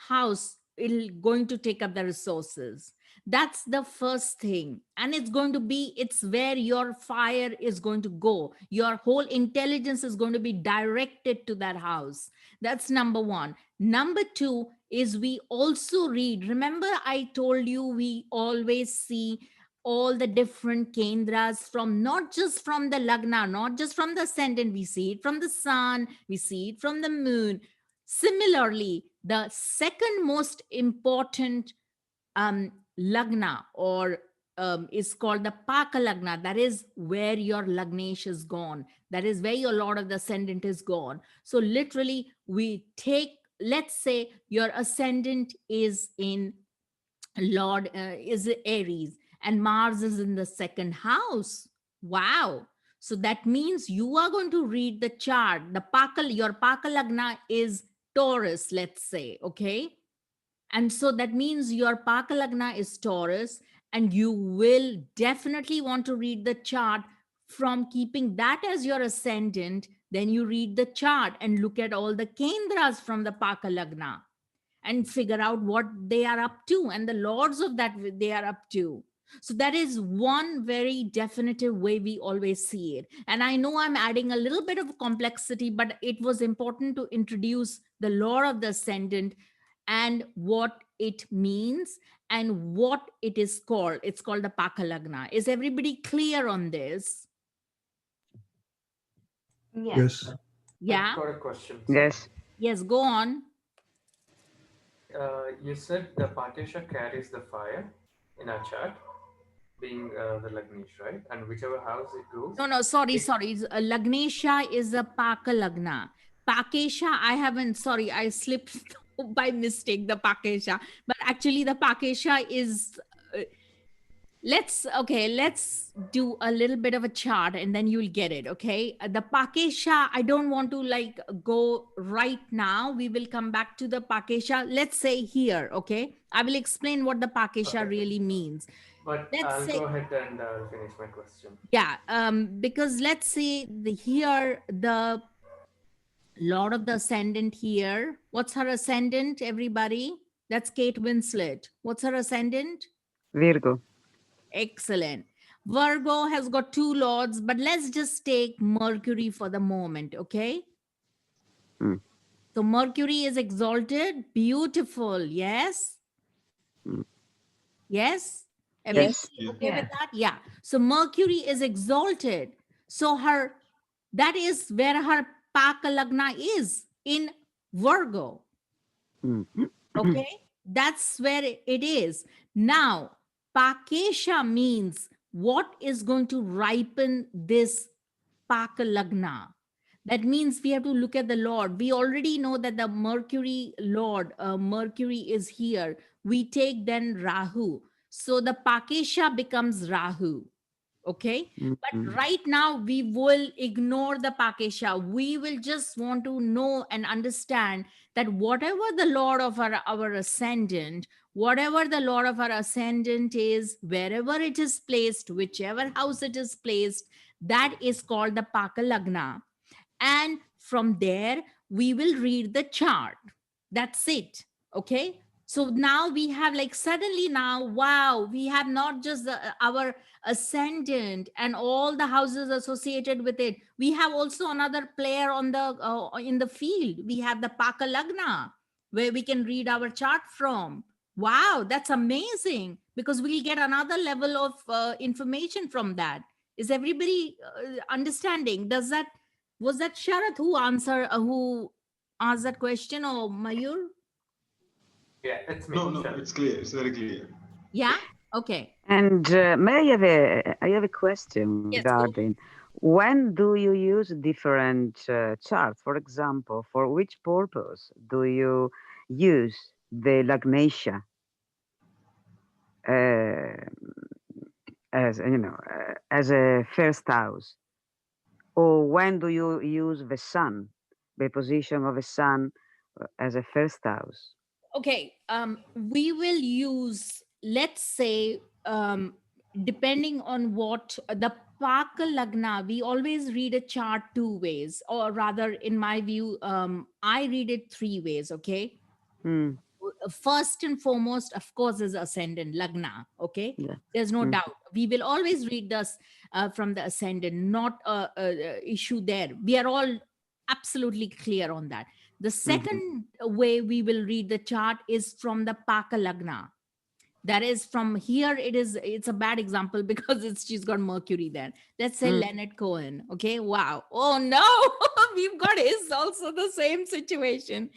house is going to take up the resources. That's the first thing. And it's where your fire is going to go. Your whole intelligence is going to be directed to that house. That's number one. Number two is we also read. Remember, I told you we always see all the different kendras from, not just from the Lagna, not just from the ascendant. We see it from the sun, we see it from the moon. Similarly, the second most important Lagna or is called the Paka Lagna. That is where your Lagnesh is gone. That is where your Lord of the Ascendant is gone. So literally we take, let's say your Ascendant is in Lord, is Aries and Mars is in the second house. Wow. So that means you are going to read the chart. Your Paka Lagna is Taurus, let's say, okay? And so that means your Paka Lagna is Taurus, and you will definitely want to read the chart from keeping that as your ascendant. Then you read the chart and look at all the Kendras from the Paka Lagna and figure out what they are up to and the lords of that they are up to. So that is one very definitive way we always see it. And I know I'm adding a little bit of complexity, but it was important to introduce the lore of the ascendant and what it means and what it is called. It's called the Paka Lagna. Is everybody clear on this? Yes. Yeah. I've got a question. sir. Yes. Yes, go on. You said the Pakesha carries the fire in our chart, being the Lagnesh, right? And whichever house it goes. No, sorry. It- Lagnesha is a Paka Lagna. Pakesha, I haven't, sorry, I slipped by mistake the Pakesha. But actually the Pakesha is, let's do a little bit of a chart and then you'll get it, okay? The Pakesha, I don't want to like go right now. We will come back to the Pakesha. Let's say here, okay? I will explain what the Pakesha Okay. really means. But Let's I'll say- go ahead and finish my question. Yeah, because let's say here the Lord of the Ascendant here. What's her ascendant, everybody? That's Kate Winslet. What's her ascendant? Virgo. Excellent. Virgo has got two lords, but let's just take Mercury for the moment, okay? Mm. So Mercury is exalted. Beautiful. Yes? Mm. Yes? Everybody Yes. okay with that? Yeah. So Mercury is exalted. So that is where her Paka Lagna is, in Virgo. Mm. Okay, that's where it is. Now, Pakesha means what is going to ripen this Paka Lagna. That means we have to look at the Lord. We already know that the Mercury Lord, Mercury is here. We take then Rahu. So the Pakesha becomes Rahu. Okay. But Mhm. right now we will ignore the Pakesha. We will just want to know and understand that whatever the Lord of our ascendant, whatever the Lord of our ascendant is, wherever it is placed, whichever house it is placed, that is called the Paka Lagna. And from there, we will read the chart. That's it. Okay. So now we have like suddenly now, wow, we have not just our ascendant and all the houses associated with it. We have also another player on the in the field. We have the Paka Lagna where we can read our chart from. Wow, that's amazing because we'll get another level of information from that. Is everybody understanding? Was that Sharath who asked that question, or Mayur? Yeah, it's me. No, Sure. it's clear. It's very clear. Yeah. Okay. And may I have a question Yes, go. regarding when do you use different charts? For example, for which purpose do you use the Lagnesha as as a first house? Or when do you use the sun, the position of the sun as a first house? Okay. We will use, let's say, depending on what the Paka Lagna, we always read a chart two ways, or rather, in my view, I read it three ways. Okay. Hmm. First and foremost, of course, is ascendant Lagna. Okay. Yeah. There's no Mhm. doubt. We will always read this from the ascendant, not a issue there. We are all absolutely clear on that. The second way we will read the chart is from the Paka Lagna. That is from here. It's a bad example because she's got Mercury there. Let's say Mm. Leonard Cohen. Okay. Wow. Oh no, we've got his also the same situation.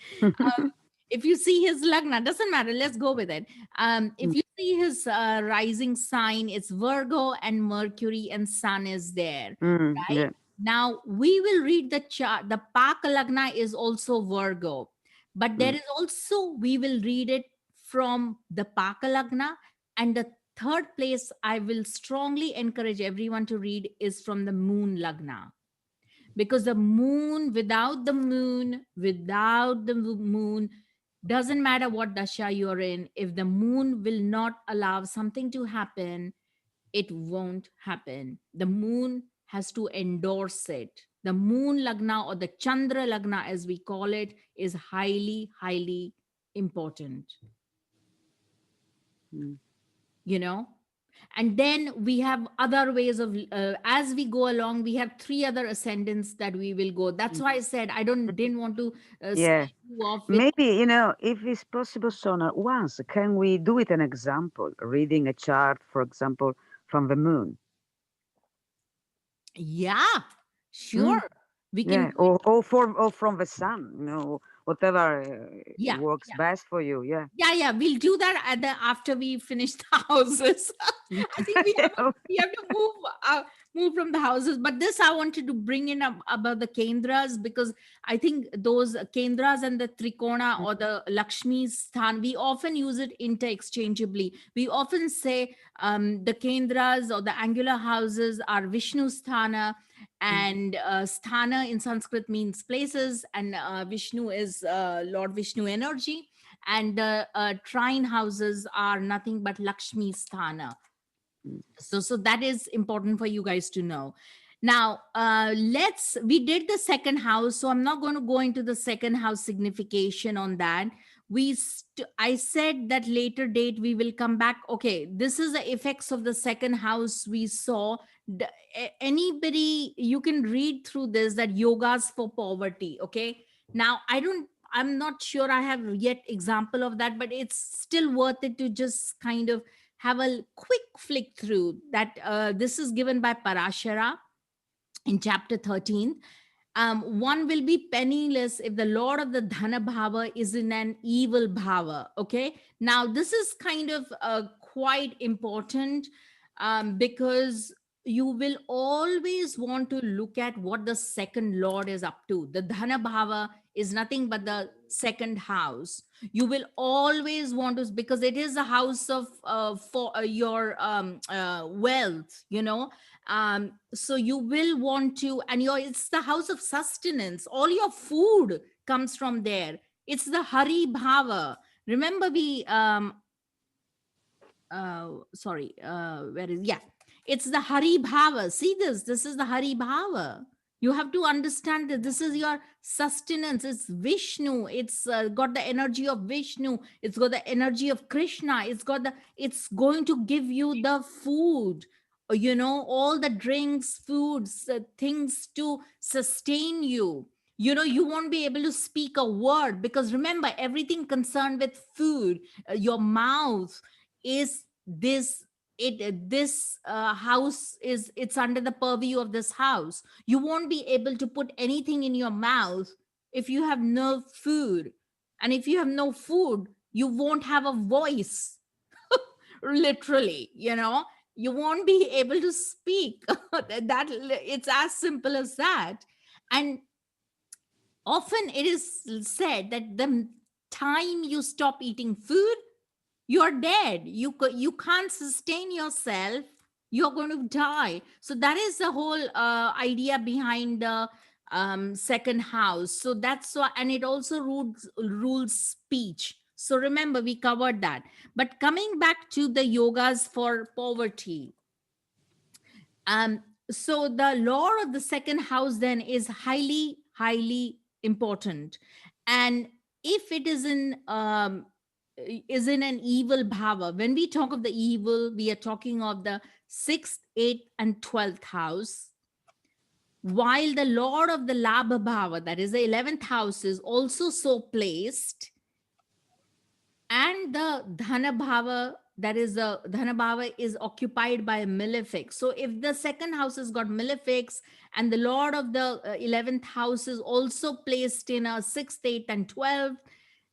if you see his lagna, doesn't matter, let's go with it. If you see his rising sign, it's Virgo, and Mercury and Sun is there. Right? Yeah. Now we will read the chart. The Paka Lagna is also Virgo, but there is also, we will read it from the Paka Lagna. And the third place I will strongly encourage everyone to read is from the Moon Lagna. Because the moon, without the moon, doesn't matter what dasha you're in, if the moon will not allow something to happen, it won't happen. The moon has to endorse it. The moon lagna, or the Chandra lagna as we call it, is highly, highly important. You know? And then we have other ways of, as we go along, we have 3 other ascendants that we will go. That's why I said I didn't want to Yeah. start you off with. Maybe, if it's possible, Sona, once, can we do it an example, reading a chart, for example, from the moon? Yeah, sure. We can. Yeah, or from the sun, whatever Yeah, works best for you. Yeah. Yeah, we'll do that after we finish the houses. I think we have to move from the houses. But this I wanted to bring in about the Kendras, because I think those Kendras and the Trikona or the Lakshmi Sthan, we often use it interchangeably. We often say the Kendras or the angular houses are Vishnu Sthana, and Sthana in Sanskrit means places, and Vishnu is Lord Vishnu energy. And the trine houses are nothing but Lakshmi Sthana. So that is important for you guys to know. Now, we did the second house, so I'm not going to go into the second house signification on that. I said that later date we will come back. Okay, this is the effects of the second house we saw. Anybody, you can read through this, that yogas for poverty. Okay, now I'm not sure I have yet example of that, but it's still worth it to just kind of have a quick flick through that. This is given by Parashara in chapter 13. One will be penniless if the Lord of the Dhana Bhava is in an evil Bhava. Okay. Now, this is kind of quite important because you will always want to look at what the second Lord is up to. The Dhana Bhava is nothing but the second house. You will always want to, because it is a house of for your wealth, so you will want to, and it's the house of sustenance. All your food comes from there. It's the Hari Bhava. Remember it's the Hari Bhava. See this is the Hari Bhava. You have to understand that this is your sustenance. It's Vishnu. It's got the energy of Vishnu. It's got the energy of Krishna. It's going to give you the food, all the drinks, foods, things to sustain you. You won't be able to speak a word, because remember, everything concerned with food, your mouth is this house it's under the purview of this house. You won't be able to put anything in your mouth if you have no food, and if you have no food, you won't have a voice. Literally, you won't be able to speak. That it's as simple as that. And often it is said that the time you stop eating food, you're dead. You can't sustain yourself. You're going to die. So that is the whole idea behind the second house. So that's why, and it also rules speech. So remember, we covered that. But coming back to the yogas for poverty. So the lore of the second house then is highly, highly important. And if it is in an evil bhava, when we talk of the evil, we are talking of the 6th, 8th, and 12th house. While the lord of the labha bhava, that is the 11th house, is also so placed, and the dhana bhava, that is the dhana bhava, is occupied by a malefic. So if the second house has got malefics, and the lord of the 11th house is also placed in a 6th, 8th, and 12th,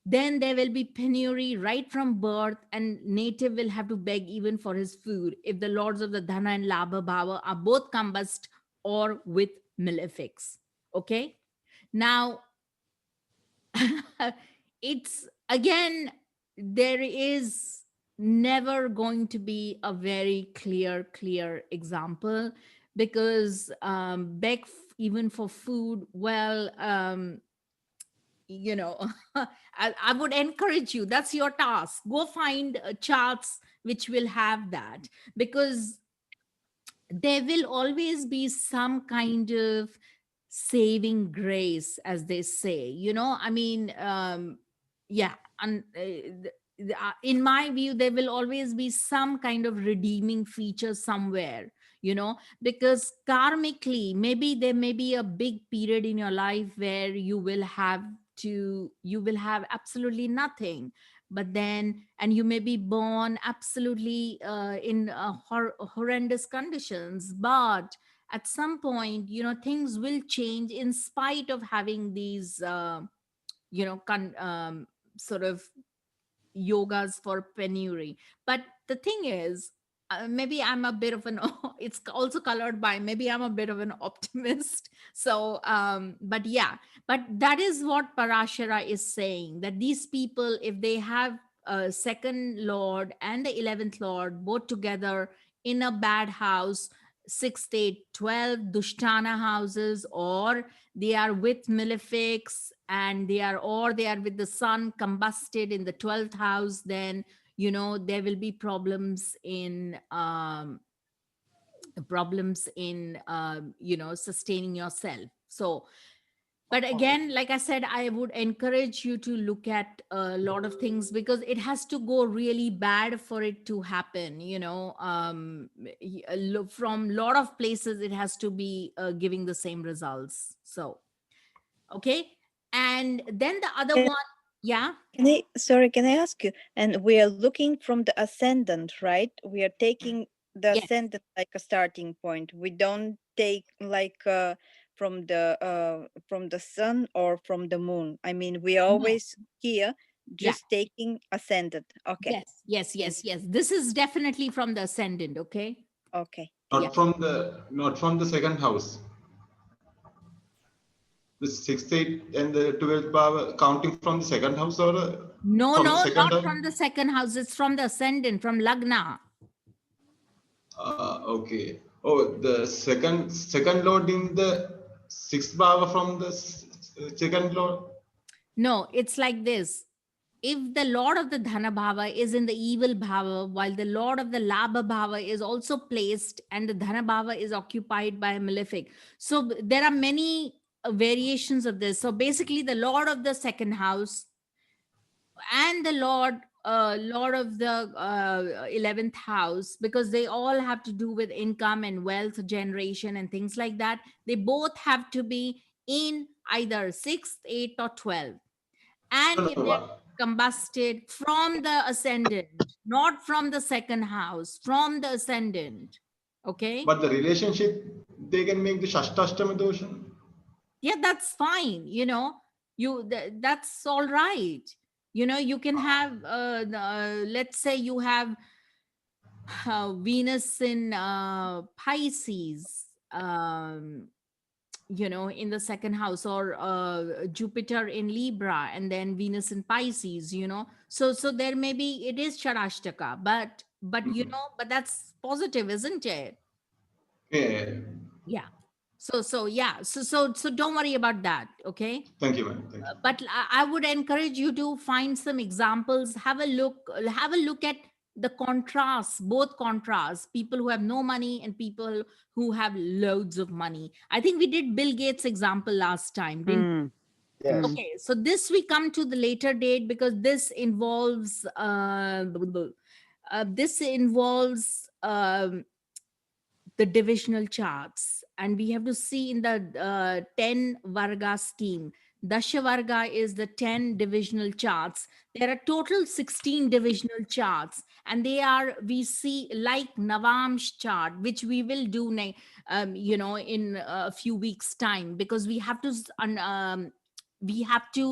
then there will be penury right from birth, and native will have to beg even for his food if the lords of the Dhana and Labha Bhava are both combust or with malefics. Okay. Now, it's again, there is never going to be a very clear example, because beg even for food, well, you know, I would encourage you, that's your task, go find charts which will have that, because there will always be some kind of saving grace, as they say, you know. I mean, yeah, and in my view, there will always be some kind of redeeming feature somewhere, you know, because karmically, maybe there may be a big period in your life where you will have absolutely nothing, but then, and you may be born absolutely in horrendous conditions, but at some point, you know, things will change in spite of having these you know sort of yogas for penury. But the thing is, maybe I'm a bit of an it's also colored by, maybe I'm a bit of an optimist. So but yeah, but that is what Parashara is saying, that these people, if they have a second lord and the 11th lord both together in a bad house, 6 8 12 dushtana houses, or they are with malefics, and they are with the sun combusted in the 12th house, then, you know, there will be problems in you know, sustaining yourself. So, but again, like I said, I would encourage you to look at a lot of things, because it has to go really bad for it to happen, you know. From a lot of places it has to be giving the same results. So okay. And then the other Can- one, yeah. Can I ask you? And we are looking from the ascendant, right? We are taking the Yes. ascendant like a starting point. We don't take like from the sun or from the moon. I mean, we are No. always here Yeah. just taking ascendant. Okay. Yes. This is definitely from the ascendant. Okay. Okay. Yeah. Not from the second house. The 6th, 8th, and the 12th power counting from the second house, or No, from the no, second not house? from the second house. It's from the ascendant, from Lagna. Okay. Oh, the second lord in the 6th power from the second lord. No, it's like this. If the lord of the Dhana Bhava is in the evil Bhava, while the lord of the Labha Bhava is also placed, and the Dhana Bhava is occupied by a malefic. So there are many variations of this. So basically, the lord of the second house and the lord of the 11th house, because they all have to do with income and wealth generation and things like that, they both have to be in either 6th, 8th, or 12th. And No, if they're combusted from the ascendant, not from the second house, from the ascendant. Okay. But the relationship, they can make the Shastashtama dosha. Yeah, that's fine. You know, that's all right. You know, you can have let's say you have Venus in Pisces, you know, in the second house, or Jupiter in Libra, and then Venus in Pisces, you know. So there may be, it is Charashtaka, but you know, but that's positive, isn't it? Yeah. Yeah. So yeah, so don't worry about that. Okay. Thank you, ma'am. Thank you. But I would encourage you to find some examples, have a look at the contrasts, both contrasts, people who have no money and people who have loads of money. I think we did Bill Gates example last time, didn't we? Yes. Okay, so this we come to the later date, because this involves the divisional charts, and we have to see in the 10 Varga scheme. Dasha Varga is the 10 divisional charts. There are total 16 divisional charts, and we see like Navamsh chart, which we will do you know, in a few weeks time, because we have to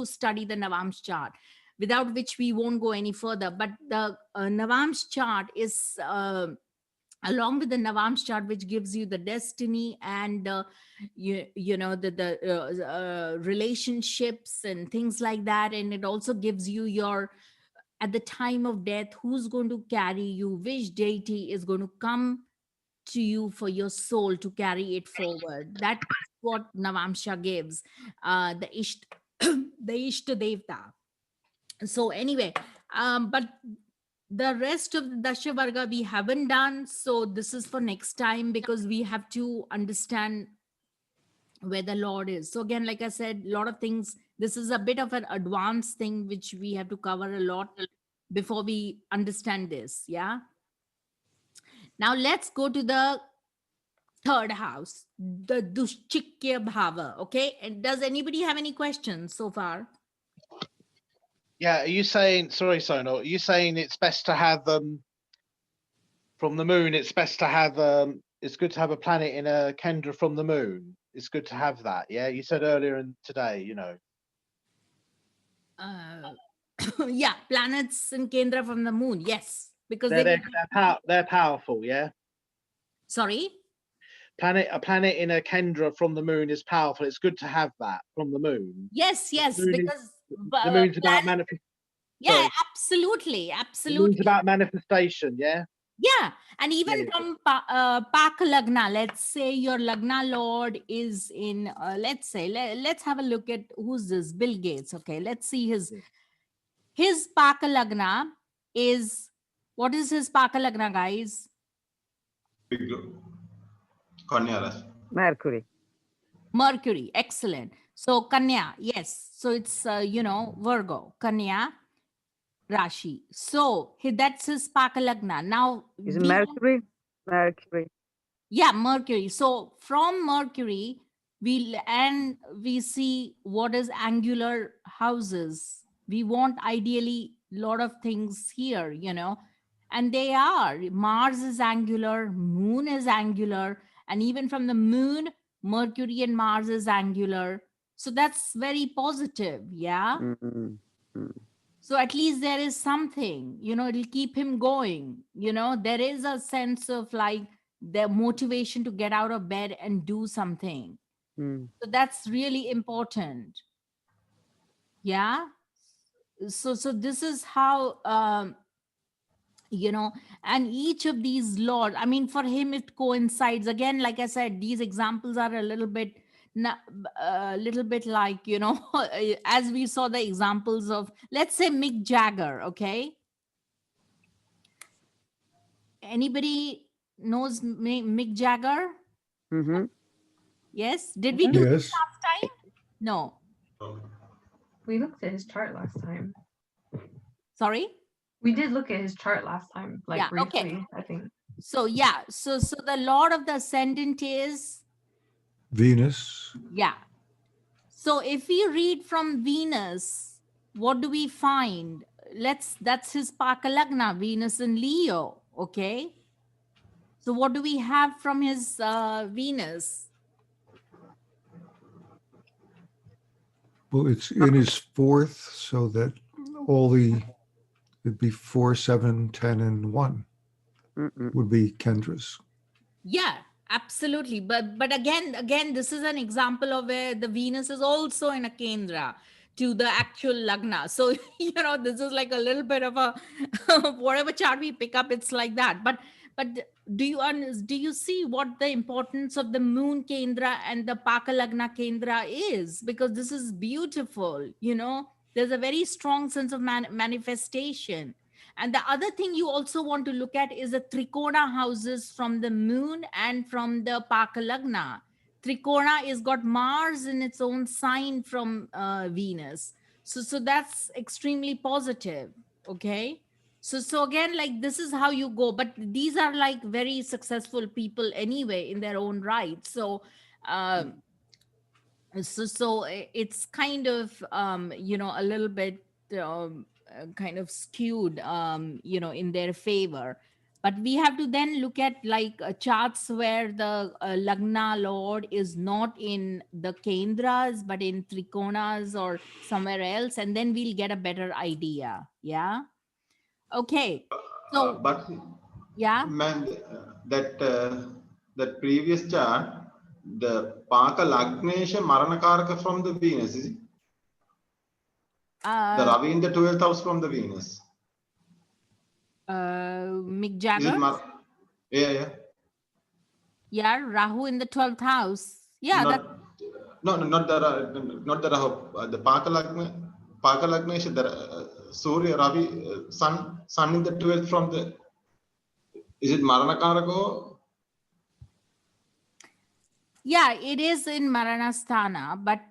study the Navamsh chart. without which we won't go any further. But the Navamsh chart is along with the Navamsh chart, which gives you the destiny and you know the relationships and things like that, and it also gives you your, at the time of death, who's going to carry you, which deity is going to come to you for your soul to carry it forward. That's what Navamsha gives, the the Ishta Devta. So anyway, but the rest of the Dasha Varga we haven't done. So this is for next time, because we have to understand where the Lord is. So again, like I said, a lot of things, this is a bit of an advanced thing, which we have to cover a lot before we understand this. Yeah. Now let's go to the third house, the Dushchikya Bhava. Okay. And does anybody have any questions so far? Yeah, are you saying, sorry, Sonal, are you saying it's best to have from the moon, it's best to have it's good to have a planet in a Kendra from the moon. It's good to have that, yeah? You said earlier in today, you know. Yeah, planets in Kendra from the moon. Yes, because They're powerful, yeah? Sorry? A planet in a Kendra from the moon is powerful. It's good to have that from the moon. Yes, because the moon's about manifestation. Yeah, absolutely, absolutely. The moon's about manifestation, yeah? Yeah, and even from Pak Lagna, let's say your Lagna Lord is in, let's say, let's have a look at who's this, Bill Gates. Okay, let's see his Pak Lagna is, what is his Pak Lagna, guys? Mercury. Mercury, excellent. So Kanya, yes. So it's, Virgo, Kanya, Rashi. So that's his Pakalagna. Now, is Mercury? Mercury. Yeah, Mercury. So from Mercury, we see what is angular houses. We want ideally a lot of things here, and they are. Mars is angular, moon is angular, and even from the moon, Mercury and Mars is angular. So that's very positive. Yeah. Mm-hmm. So at least there is something, it'll keep him going. There is a sense of like the motivation to get out of bed and do something. So that's really important. Yeah. So this is how, and each of these lords, I mean, for him, it coincides. Again, like I said, these examples are a little bit like, as we saw the examples of, let's say, Mick Jagger. Okay. Anybody knows Mick Jagger? Mm-hmm. Yes. Did we do this Yes. last time? No. We looked at his chart last time. Sorry? We did look at his chart last time, like Yeah, briefly, okay. I think. So yeah, so the Lord of the Ascendant is Venus. Yeah. So if we read from Venus, what do we find? That's his Pakalagna, Venus in Leo. Okay. So what do we have from his Venus? Well, it's in his fourth, so that it'd be 4, 7, 10, and 1 would be Kendra's. Yeah, absolutely. But again, this is an example of where the Venus is also in a Kendra to the actual Lagna. So, this is like a little bit of a, whatever chart we pick up, it's like that. But do you see what the importance of the moon Kendra and the Pakalagna Kendra is? Because this is beautiful, there's a very strong sense of manifestation. And the other thing you also want to look at is the Trikona houses from the moon and from the Pakalagna. Trikona is got Mars in its own sign from Venus. So that's extremely positive. Okay. So again, like this is how you go, but these are like very successful people anyway in their own right. So it's kind of a little bit kind of skewed in their favor. But we have to then look at like charts where the Lagna Lord is not in the Kendras, but in Trikonas or somewhere else. And then we'll get a better idea. Yeah. Okay. So, But yeah. man, that previous chart, the Paka Lagnesha Maranakaraka from the Venus, is it? The Ravi in the 12th house from the Venus. Mick Is Jagger. it yeah. Yeah, Rahu in the 12th house. Yeah, Not the Rahu. The Paka Lagnesha, the Surya Ravi Sun in the 12th from the. Is it Maranakaraka? yeah, it is in Maranasthana, but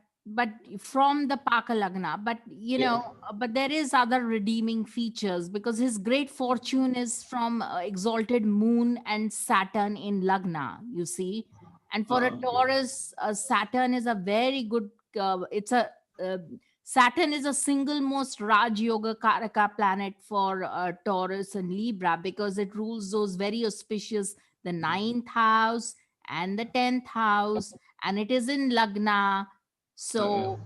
from the Paka Lagna. But you know, but there is other redeeming features because his great fortune is from exalted moon and Saturn in Lagna. You see, and for a Okay. Taurus, Saturn is a very good. Saturn is a single most Raj Yoga Karaka planet for Taurus and Libra because it rules those very auspicious the 9th house and the 10th house, and it is in Lagna. So,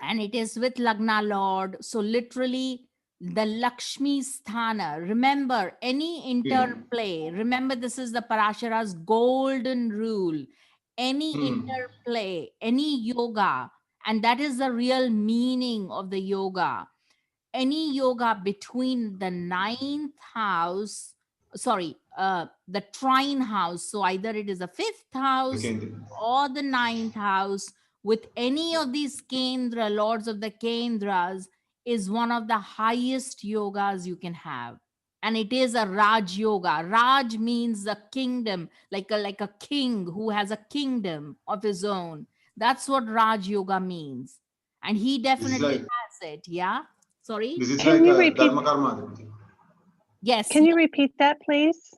and it is with Lagna Lord. So, literally, the Lakshmi Sthana. Remember, any interplay, remember, this is the Parashara's golden rule. Any interplay, any yoga, and that is the real meaning of the yoga. Any yoga between the 9th house, the trine house, so either it is the 5th house or the 9th house, with any of these Kendra, lords of the Kendras, is one of the highest yogas you can have. And it is a Raj yoga. Raj means a kingdom, like a king who has a kingdom of his own. That's what Raj yoga means. And he definitely has it. Yeah. Sorry? This is Can you like repeat? Dharma Karma. Yes. Can you repeat that, please?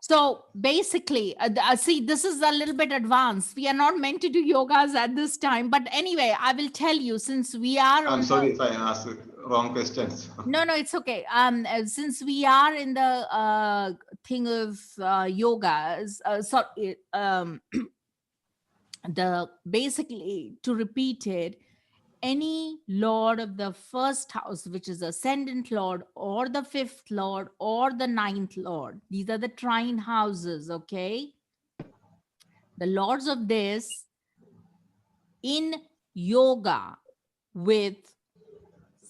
So basically, see, this is a little bit advanced. We are not meant to do yogas at this time. But anyway, I will tell you, since we are I'm sorry if I asked wrong questions. No, it's okay. Since we are in the thing of yogas, the basically, to repeat it, any lord of the first house, which is ascendant lord, or the 5th lord, or the 9th lord, these are the trine houses. Okay, the lords of this in yoga with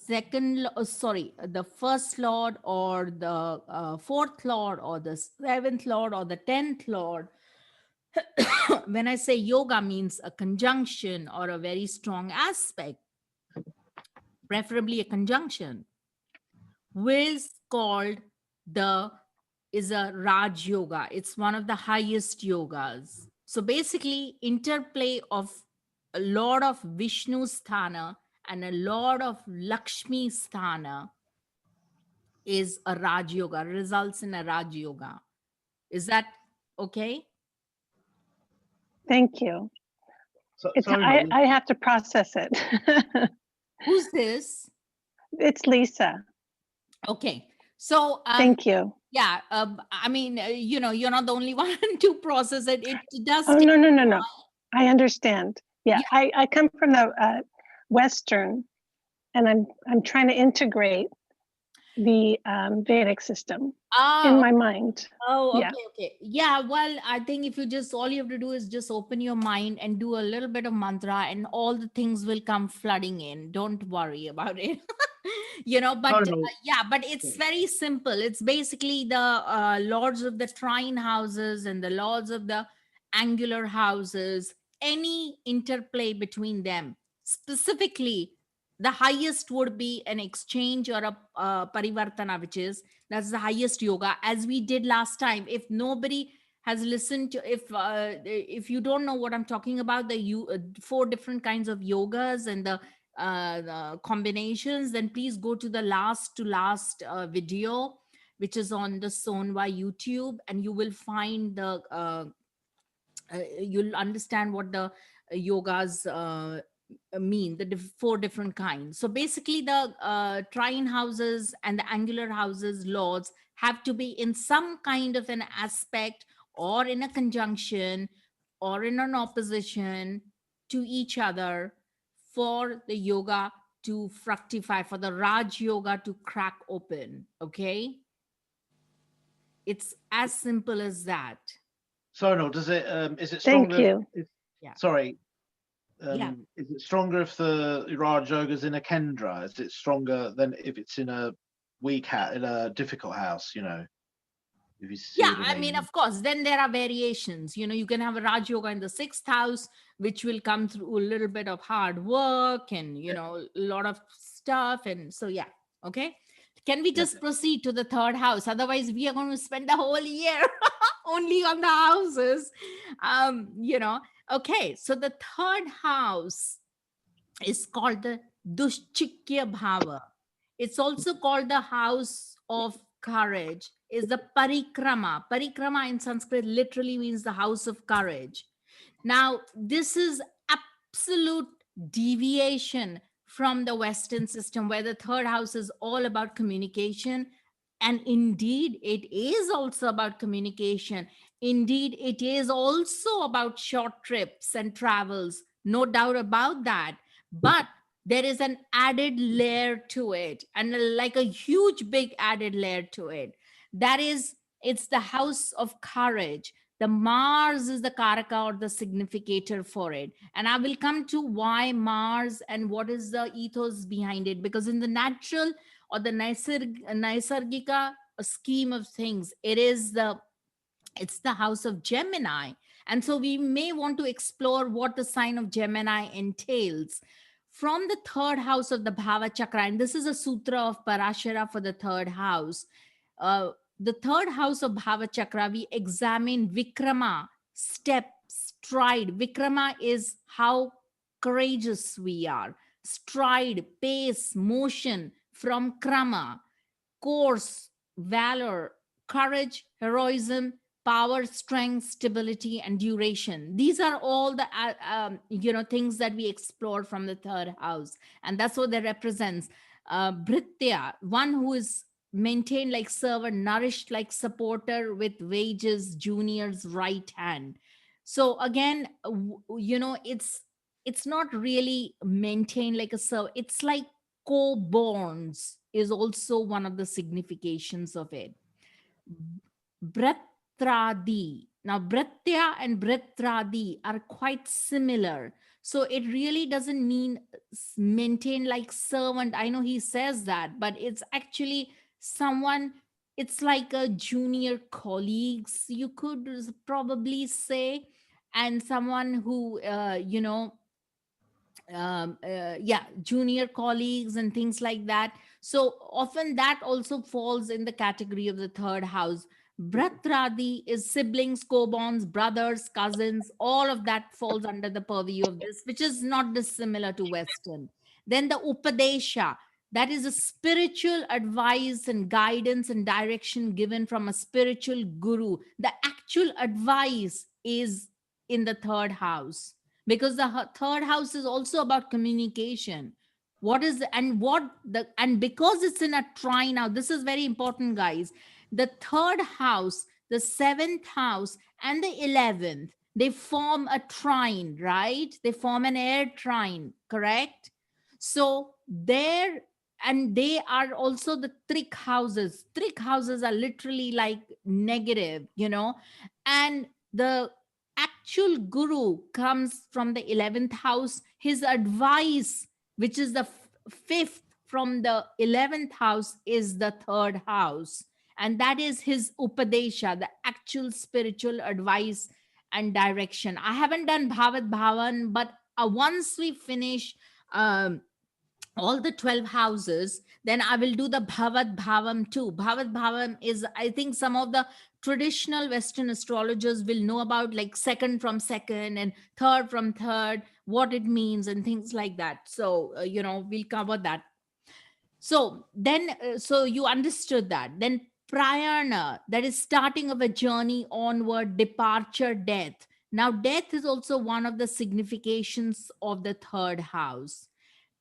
the first lord or the 4th lord or the 7th lord or the 10th lord. When I say yoga, means a conjunction or a very strong aspect, preferably a conjunction, is called is a Raj yoga. It's one of the highest yogas. So basically, interplay of a lord of Vishnu Sthana and a lord of Lakshmi Sthana is a Raj yoga, results in a Raj yoga. Is that okay? Thank you. Sorry, I have to process it. Who's this? It's Lisa. Okay. So thank you. Yeah, I mean, you're not the only one to process it. It does. Oh, no. I understand. Yeah. I come from the Western, and I'm trying to integrate the Vedic system in my mind. Oh, okay. Yeah, well, I think if all you have to do is just open your mind and do a little bit of mantra, and all the things will come flooding in. Don't worry about it. But it's very simple. It's basically the lords of the trine houses and the lords of the angular houses, any interplay between them. Specifically, the highest would be an exchange or a parivartana, that's the highest yoga, as we did last time. If nobody has listened to, if you don't know what I'm talking about, the 4 different kinds of yogas and the combinations, then please go to the last video, which is on the Sonwa YouTube, and you will find you'll understand what the yogas mean, the 4 different kinds. So basically, the trine houses and the angular houses lords have to be in some kind of an aspect or in a conjunction or in an opposition to each other for the yoga to fructify, for the Raj Yoga to crack open. Okay? It's as simple as that. Sonal, does it is it Thank stronger? you. Yeah. Sorry. Yeah. Is it stronger if the Raj Yoga's in a Kendra? Is it stronger than if it's in a weak house, in a difficult house, you know? If you see Yeah, what I mean, of course, then there are variations. You know, you can have a Raj Yoga in the 6th house, which will come through a little bit of hard work and, you know, a lot of stuff. And so, yeah. Okay. Can we just proceed to the 3rd house? Otherwise, we are going to spend the whole year only on the houses. You know, okay. So the 3rd house is called the Dushchikya Bhava. It's also called the house of courage, is the Parikrama. Parikrama in Sanskrit literally means the house of courage. Now, this is absolute deviation from the Western system where the 3rd house is all about communication. And indeed, it is also about communication. Indeed, it is also about short trips and travels. No doubt about that. But there is an added layer to it, and like a huge, big added layer to it. That is, it's the house of courage. The Mars is the Karaka or the significator for it. And I will come to why Mars and what is the ethos behind it. Because in the natural or the Naisargika scheme of things, it's the house of Gemini. And so we may want to explore what the sign of Gemini entails. From the 3rd house of the Bhava Chakra, and this is a sutra of Parashara for the 3rd house. The 3rd house of Bhava Chakra, we examine Vikrama, step, stride. Vikrama is how courageous we are. Stride, pace, motion from Krama, course, valor, courage, heroism, power, strength, stability, and duration. These are all the things that we explore from the 3rd house, and that's what they represents. Bhritya, one who is maintained like servant, nourished like supporter, with wages, junior's right hand. So again, it's not really maintained like a servant. It's like co-borns is also one of the significations of it. Brhatradi. Now, Bhritya and Bhritradi are quite similar. So it really doesn't mean maintain like servant. I know he says that, but it's actually someone, it's like a junior colleagues, you could probably say, and someone who, junior colleagues and things like that. So often that also falls in the category of the 3rd house. Bhratradi is siblings, co-borns, brothers, cousins, all of that falls under the purview of this, which is not dissimilar to Western. Then the Upadesha, that is a spiritual advice and guidance and direction given from a spiritual guru. The actual advice is in the 3rd house, because the 3rd house is also about communication. And because it's in a trine. Now this is very important, guys. The 3rd house, the 7th house, and the 11th, they form a trine, right? They form an air trine, correct? So and they are also the trik houses. Trik houses are literally like negative, and the actual guru comes from the 11th house. His advice, which is the 5th from the 11th house, is the 3rd house. And that is his Upadesha, the actual spiritual advice and direction. I haven't done Bhavat Bhavan, but once we finish all the 12 houses, then I will do the Bhavat Bhavam too. Bhavat Bhavam is, I think some of the traditional Western astrologers will know about, like 2nd from 2nd and 3rd from 3rd, what it means and things like that. So, we'll cover that. So then, so you understood that. Then Prayana, that is starting of a journey onward, departure, death. Now, death is also one of the significations of the 3rd house.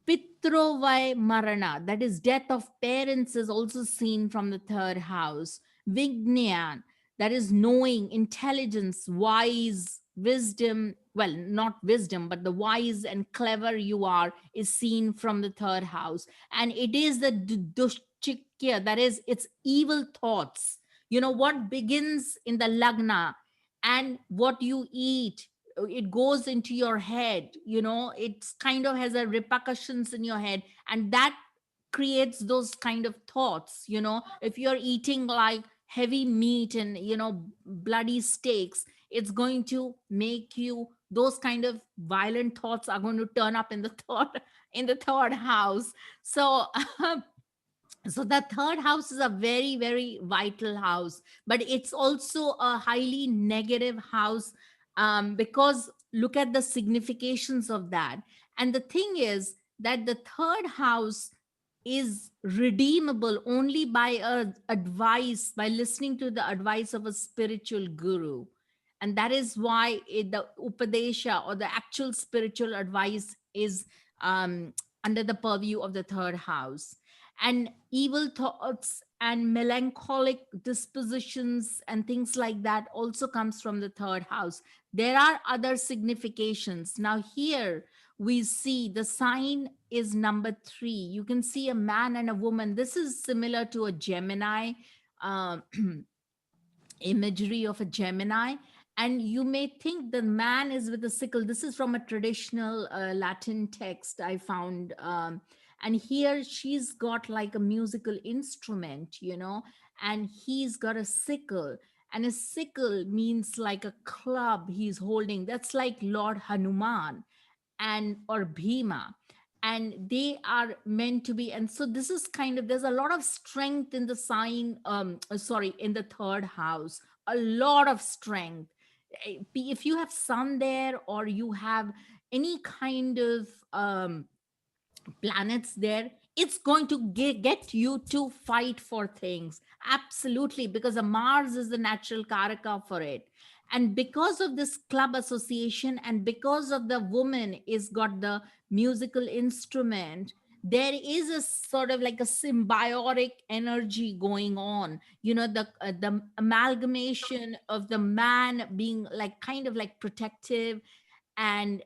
Pitrovai Marana, that is death of parents, is also seen from the 3rd house. Vignan, that is knowing, intelligence, wise, wisdom. Well, not wisdom, but the wise and clever you are is seen from the third house. And it is the dushchikya, that is, it's evil thoughts. You know, what begins in the lagna and what you eat, it goes into your head, you know, it's kind of has a repercussions in your head, and that creates those kind of thoughts. You know, if you're eating like heavy meat and, you know, bloody steaks, it's going to make you, those kind of violent thoughts are going to turn up in the third house. So so the third house is a very, very vital house, but it's also a highly negative house, because look at the significations of that. And the thing is that the third house is redeemable only by advice, by listening to the advice of a spiritual guru. And that is why the upadesha, or the actual spiritual advice, is under the purview of the third house. And evil thoughts and melancholic dispositions and things like that also comes from the third house. There are other significations. Now here we see the sign is number 3. You can see a man and a woman. This is similar to a Gemini, imagery of a Gemini. And you may think the man is with a sickle. This is from a traditional Latin text I found. And here she's got like a musical instrument, you know, and he's got a sickle. And a sickle means like a club he's holding. That's like Lord Hanuman and or Bhima. And they are meant to be. And so this is kind of, there's a lot of strength in the sign, in the third house, a lot of strength. If you have sun there, or you have any kind of planets there, it's going to get you to fight for things. Absolutely, because the Mars is the natural karaka for it. And because of this club association, and because of the woman is got the musical instrument, there is a sort of like a symbiotic energy going on. You know, the amalgamation of the man being like kind of like protective, and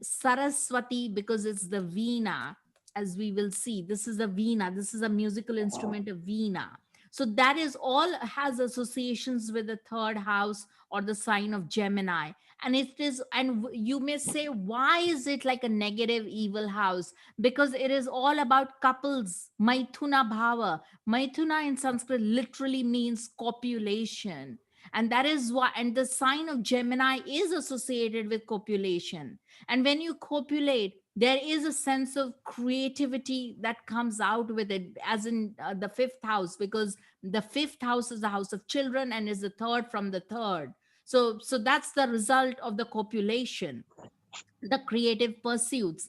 Saraswati, because it's the veena, as we will see. This is a veena. This is a musical instrument of veena. So that is all has associations with the third house or the sign of Gemini. And it is, and you may say, why is it like a negative evil house? Because it is all about couples, Maithuna Bhava. Maithuna in Sanskrit literally means copulation. And that is why, and the sign of Gemini is associated with copulation. And when you copulate, there is a sense of creativity that comes out with it, as in the 5th house, because the 5th house is the house of children and is the third from the third. So that's the result of the copulation, the creative pursuits.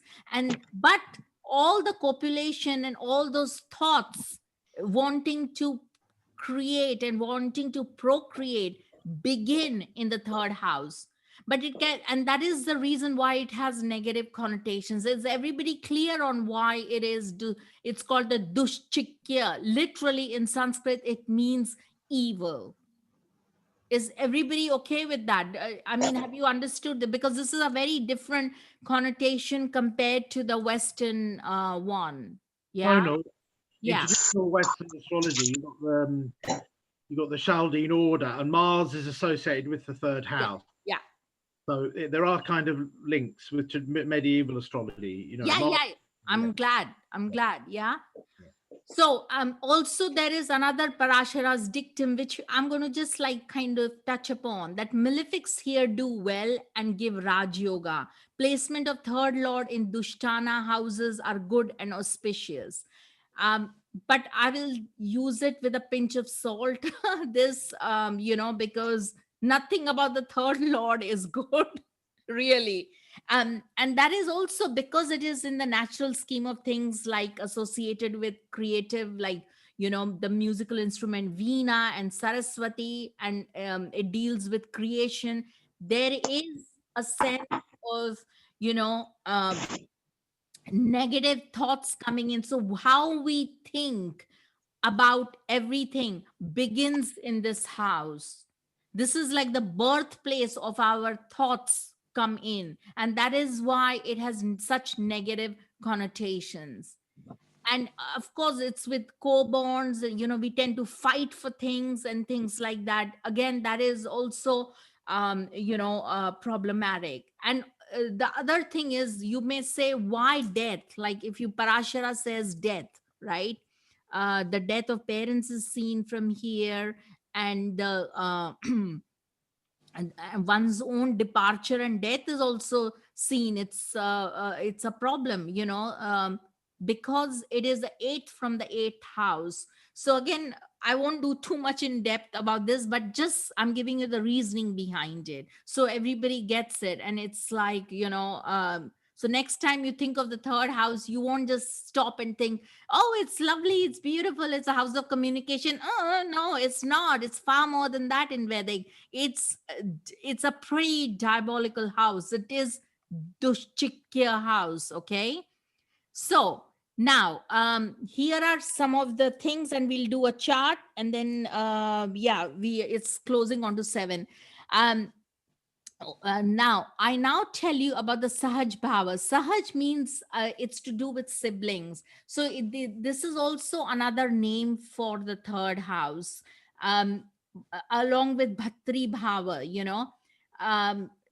But all the copulation and all those thoughts wanting to create and wanting to procreate begin in the third house. But it can, and that is the reason why it has negative connotations. Is everybody clear on why it is? It's called the dushchikya. Literally in Sanskrit, it means evil. Is everybody okay with that? I mean, have you understood that? Because this is a very different connotation compared to the Western one. Yeah. No. Yeah. In traditional Western astrology, you've got the Chaldean order, and Mars is associated with the third house. Yeah. So there are kind of links with medieval astrology. You know. Yeah. I'm glad. Yeah. So also there is another Parashara's dictum, which I'm going to just like kind of touch upon, that malefics here do well and give Raj Yoga. Placement of third lord in Dushtana houses are good and auspicious. But I will use it with a pinch of salt, this, because nothing about the third lord is good, really. And that is also because it is in the natural scheme of things, like associated with creative, like, the musical instrument Veena and Saraswati, and it deals with creation. There is a sense of, negative thoughts coming in. So how we think about everything begins in this house. This is like the birthplace of our thoughts come in, and that is why it has such negative connotations. And of course, it's with co-borns, we tend to fight for things and things like that. Again, that is also problematic. And the other thing is, you may say, why death? Like if you Parashara says death, right? The death of parents is seen from here, and the and one's own departure and death is also seen. It's a problem, because it is the eighth from the eighth house. So again, I won't do too much in depth about this, but just I'm giving you the reasoning behind it so everybody gets it. And it's like, so next time you think of the third house, you won't just stop and think, oh, it's lovely, it's beautiful, it's a house of communication. Oh no, it's not. It's far more than that in Vedic. It's a pretty diabolical house. It is Dushchikya house. Okay, so now here are some of the things, and we'll do a chart, and then it's closing on to 7. Now I tell you about the Sahaj Bhava. Sahaj means it's to do with siblings. So this is also another name for the third house, along with Bhatri Bhava.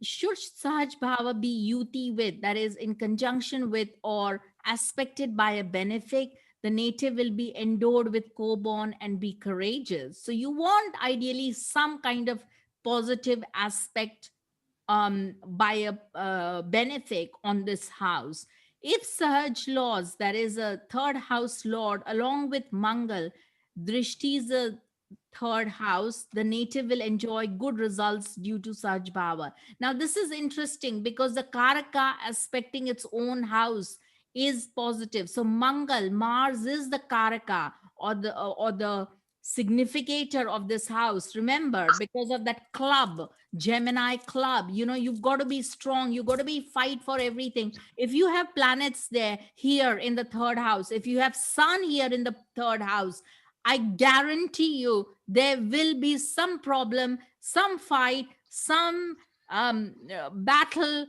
Should Sahaj Bhava be yuti with, that is in conjunction with or aspected by a benefic, the native will be endowed with co-born and be courageous. So you want ideally some kind of positive aspect by a benefic on this house. If Sahaj laws, that is a third house lord, along with Mangal, Drishti is a third house, the native will enjoy good results due to Sahaj Bhava. Now this is interesting because the Karaka aspecting its own house is positive. So Mangal, Mars is the Karaka or the significator of this house. Remember, because of that club, Gemini club, you've got to be strong. You've got to be fight for everything. If you have planets there here in the third house, if you have sun here in the third house, I guarantee you there will be some problem, some fight, some battle,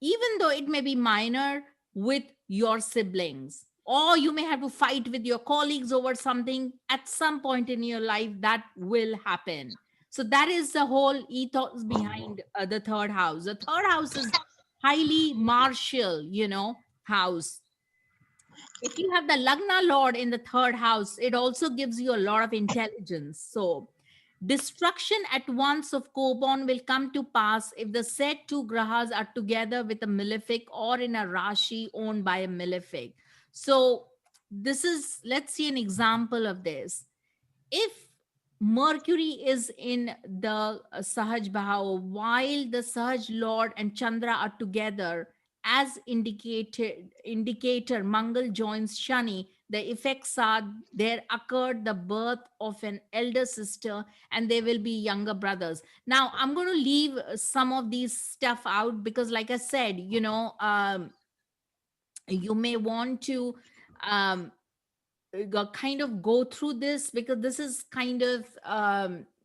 even though it may be minor, with your siblings. Or you may have to fight with your colleagues over something at some point in your life. That will happen. So that is the whole ethos behind the third house. The third house is highly martial, house. If you have the Lagna Lord in the third house, it also gives you a lot of intelligence. So destruction at once of co-born will come to pass if the said two grahas are together with a malefic or in a Rashi owned by a malefic. So this is, let's see an example of this. If Mercury is in the Sahaj Bhava, while the Sahaj Lord and Chandra are together, as indicator Mangal joins Shani, the effects are there occurred the birth of an elder sister and they will be younger brothers. Now I'm going to leave some of these stuff out because like I said, you may want to kind of go through this because this is kind of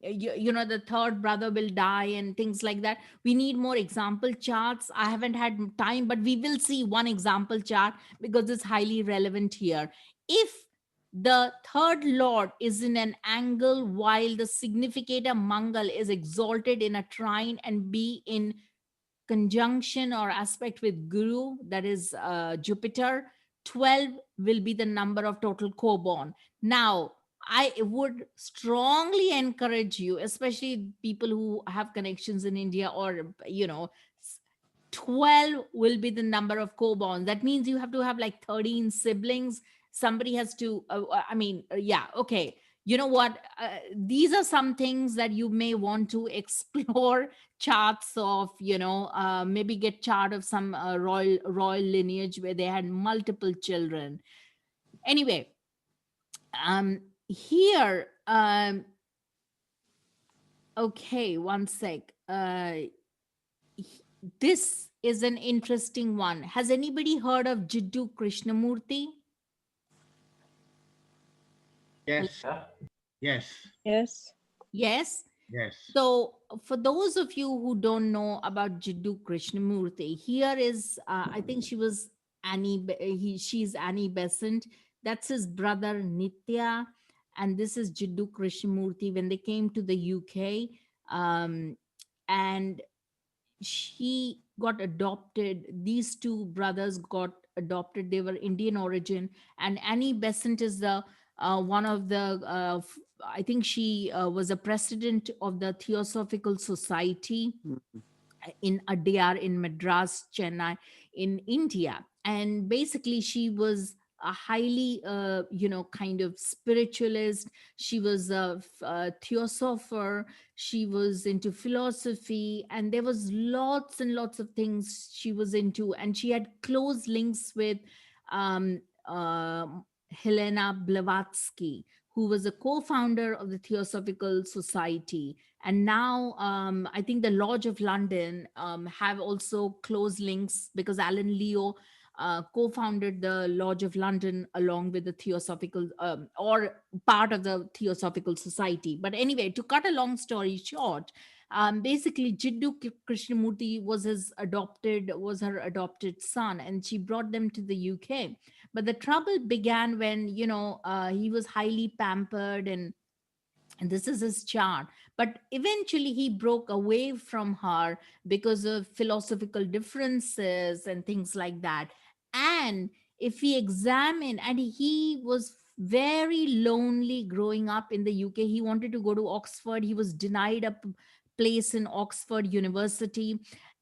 the third brother will die and things like that. We need more example charts. I haven't had time, but we will see one example chart because it's highly relevant here. If the third lord is in an angle while the significator Mangal is exalted in a trine and be in conjunction or aspect with Guru, that is Jupiter, 12 will be the number of total co-born. Now, I would strongly encourage you, especially people who have connections in India or, 12 will be the number of co-born. That means you have to have like 13 siblings. Somebody has to, okay. You know what? These are some things that you may want to explore charts of, maybe get chart of some royal lineage where they had multiple children. Anyway, here, okay, one sec. This is an interesting one. Has anybody heard of Jiddu Krishnamurti? Yes. Yeah. Yes. Yes. Yes. Yes. So for those of you who don't know about Jiddu Krishnamurti, here is, I think she was she's Annie Besant. That's his brother Nitya. And this is Jiddu Krishnamurti when they came to the UK. And she got adopted. These two brothers got adopted. They were Indian origin. And Annie Besant is the one of the I think she was a president of the Theosophical Society in Adyar in Madras, Chennai, in India. And basically, she was a highly, kind of spiritualist. She was a theosopher. She was into philosophy, and there was lots and lots of things she was into. And she had close links with um, Helena Blavatsky, who was a co-founder of the Theosophical Society. And now I think the Lodge of London have also close links because Alan Leo co-founded the Lodge of London along with the Theosophical or part of the Theosophical Society. But anyway, to cut a long story short, basically Jiddu Krishnamurti was her adopted son, and she brought them to the UK. But the trouble began when he was highly pampered, and this is his chart. But eventually he broke away from her because of philosophical differences and things like that. And if we examine, and he was very lonely growing up in the UK. He wanted to go to Oxford. He was denied a place in Oxford University.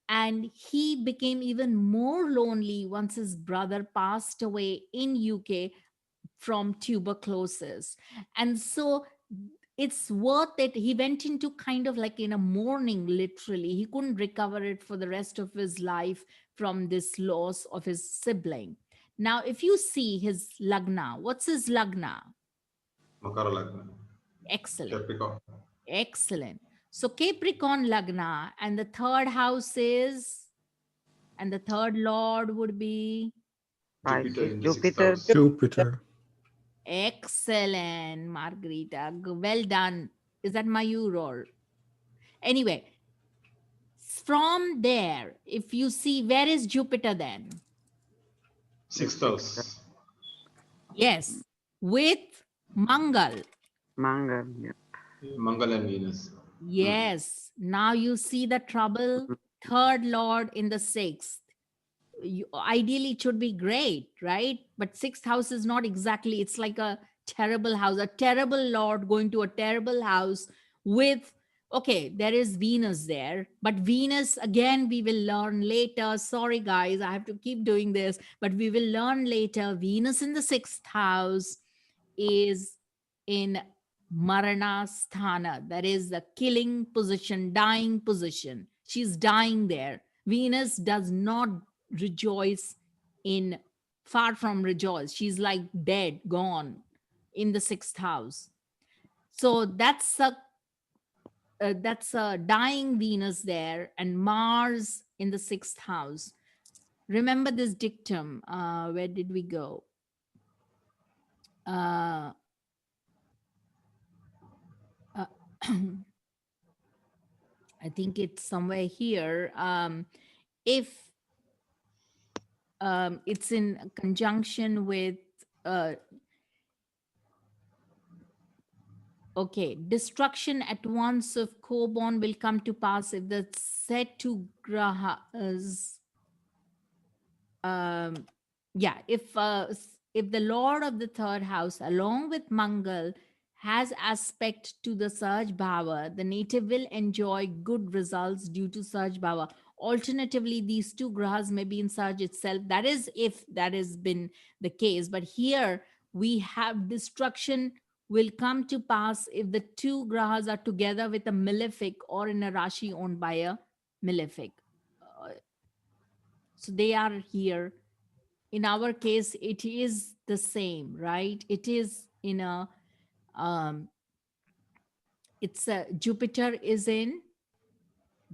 And he became even more lonely once his brother passed away in UK from tuberculosis. And so it's worth it. He went into kind of like in a mourning, literally. He couldn't recover it for the rest of his life from this loss of his sibling. Now, if you see his lagna, what's his lagna? Makara Lagna. Excellent. Capricorn. Excellent. So Capricorn lagna, and the third house is, and the third lord would be Jupiter in the sixth Jupiter. house. Jupiter. excellent, Margarita. Well done. Is that Mayur or? Anyway, from there, if you see, where is Jupiter then? Sixth house. Yes, with Mangal. Mangal. Yeah. Mangal and Venus. Yes. Now you see the trouble. Third lord in the sixth. Ideally, it should be great, right? But sixth house is not exactly, it's like a terrible house, a terrible lord going to a terrible house with, okay, there is Venus there, but Venus, again, we will learn later. Sorry, guys, I have to keep doing this, but we will learn later. Venus in the sixth house is in Marana Sthana, that is the killing position, dying position. She's dying there. Venus does not rejoice in, far from rejoice. She's like dead, gone in the sixth house. So that's a dying Venus there, and Mars in the sixth house. Remember this dictum. Where did we go? I think it's somewhere here. If it's in conjunction with, okay, destruction at once of Kobon will come to pass if the said two grahas, if the Lord of the third house, along with Mangal, has aspect to the Saj Bhava, the native will enjoy good results due to Saj Bhava. Alternatively, these two grahas may be in Saj itself. That is if that has been the case. But here we have destruction will come to pass if the two grahas are together with a malefic or in a Rashi owned by a malefic. So they are here. In our case, it is the same, right? It is in a, it's a, Jupiter is in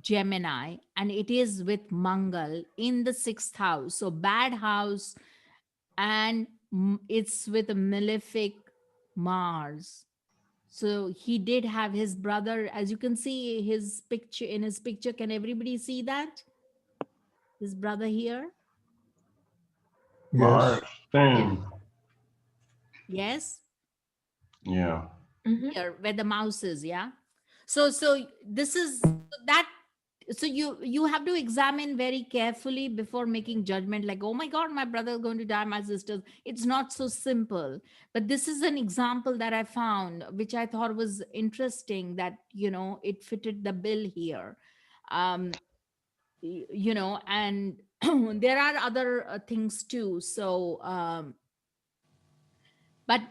Gemini, and it is with Mangal in the sixth house. So bad house, and it's with a malefic Mars. So he did have his brother, as you can see his picture in his picture. Can everybody see that? His brother here? Yes. Thin. Yes. Yeah. Here where the mouse is, yeah. So this is that. So you have to examine very carefully before making judgment, like, oh my god, my brother is going to die, my sister's. It's not so simple. But this is an example that I found, which I thought was interesting, that it fitted the bill here. And there are other things too. So but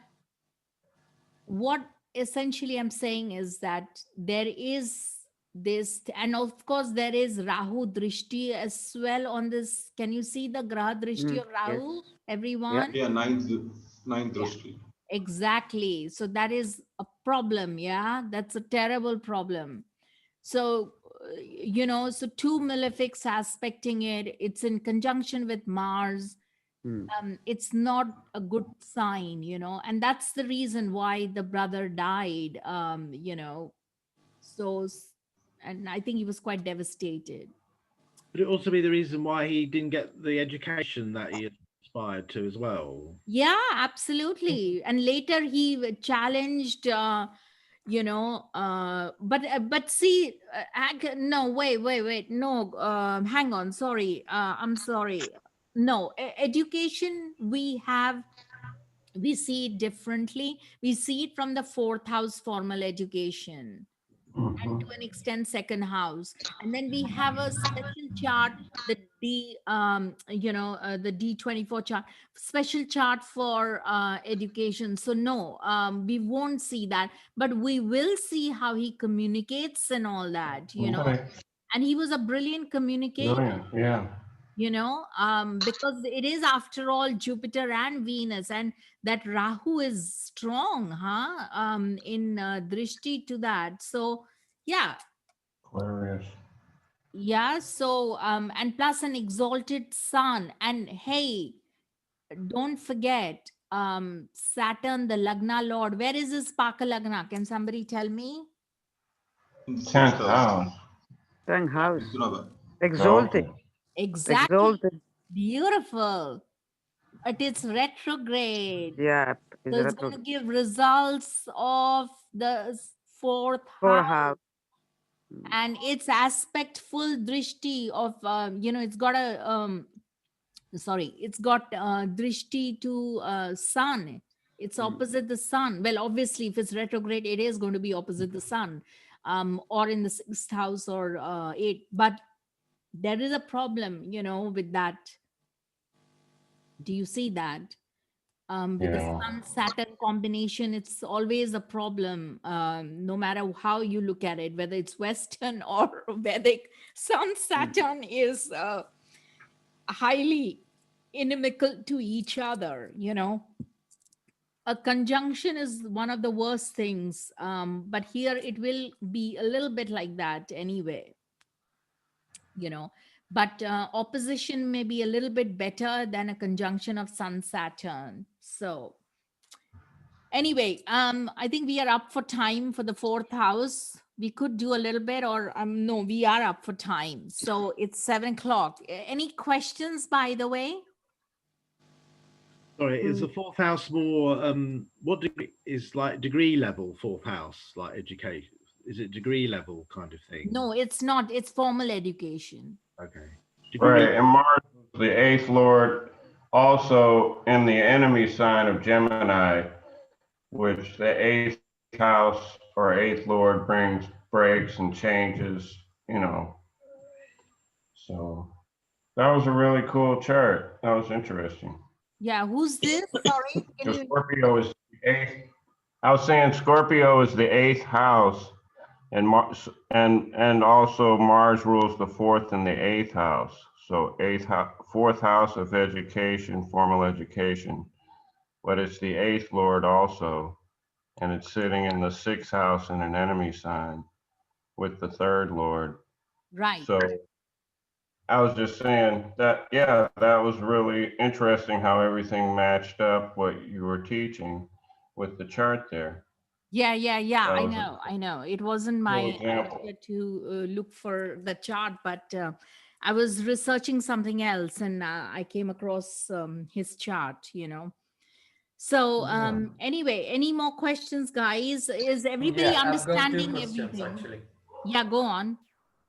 what essentially I'm saying is that there is this, and of course there is Rahu Drishti as well on this. Can you see the Graha Drishti of Rahu, Yes. everyone? Yeah, ninth Drishti. Exactly. So that is a problem. Yeah, that's a terrible problem. So so two malefics aspecting it. It's in conjunction with Mars. It's not a good sign, and that's the reason why the brother died. So and I think he was quite devastated. Could it also be the reason why he didn't get the education that he aspired to as well? Yeah, absolutely. And later he challenged but see, no, wait, no, hang on, sorry, I'm sorry. No, education, we see it differently. We see it from the fourth house, formal education, and to an extent second house, and then we have a special chart, the the D24 chart, special chart for education. So no, we won't see that, but we will see how he communicates and all that, Okay. and he was a brilliant communicator. Brilliant. Yeah. Because it is, after all, Jupiter and Venus, and that Rahu is strong, in drishti to that. So yeah. Aquarius. Yeah. So and plus an exalted sun, and hey, don't forget Saturn, the Lagna Lord. Where is his Paka Lagna? Can somebody tell me? 10th house. 10th house. Exalted. Exactly. Exalted. Beautiful. But it's retrograde. Yeah. So it's going to give results of the fourth Fourth house. house. And it's aspect full drishti of, it's got a, it's got drishti to sun. It's opposite the sun. Well, obviously, if it's retrograde, it is going to be opposite the sun, or in the 6th house or 8th. But there is a problem, with that. Do you see that? With the Sun Saturn combination, it's always a problem, no matter how you look at it, whether it's Western or Vedic. Sun Saturn is highly inimical to each other. A conjunction is one of the worst things, but here it will be a little bit like that anyway. But opposition may be a little bit better than a conjunction of Sun Saturn. So anyway, I think we are up for time for the 4th house. We could do a little bit, or no, we are up for time. So it's 7 o'clock. Any questions, by the way? Sorry, is the 4th house more, what degree is like degree level 4th house, like education? Is it degree level kind of thing? No, it's not. It's formal education. Okay. Right, and Mars was the 8th lord, also in the enemy sign of Gemini, which the 8th house or 8th lord brings breaks and changes, So that was a really cool chart. That was interesting. Yeah, who's this? Sorry. Scorpio is the 8th. I was saying Scorpio is the 8th house, and also Mars rules the 4th and the 8th house. So 4th house of education, formal education, but it's the 8th lord also, and it's sitting in the 6th house in an enemy sign with the 3rd lord. Right. So I was just saying that, yeah, that was really interesting how everything matched up what you were teaching. with the chart there. Yeah. That was a I know. It wasn't cool my example. idea to look for the chart, but I was researching something else and I came across his chart, you know. So anyway, any more questions, guys? Is everybody Yeah, I've got two understanding questions everything? actually. Yeah, go on.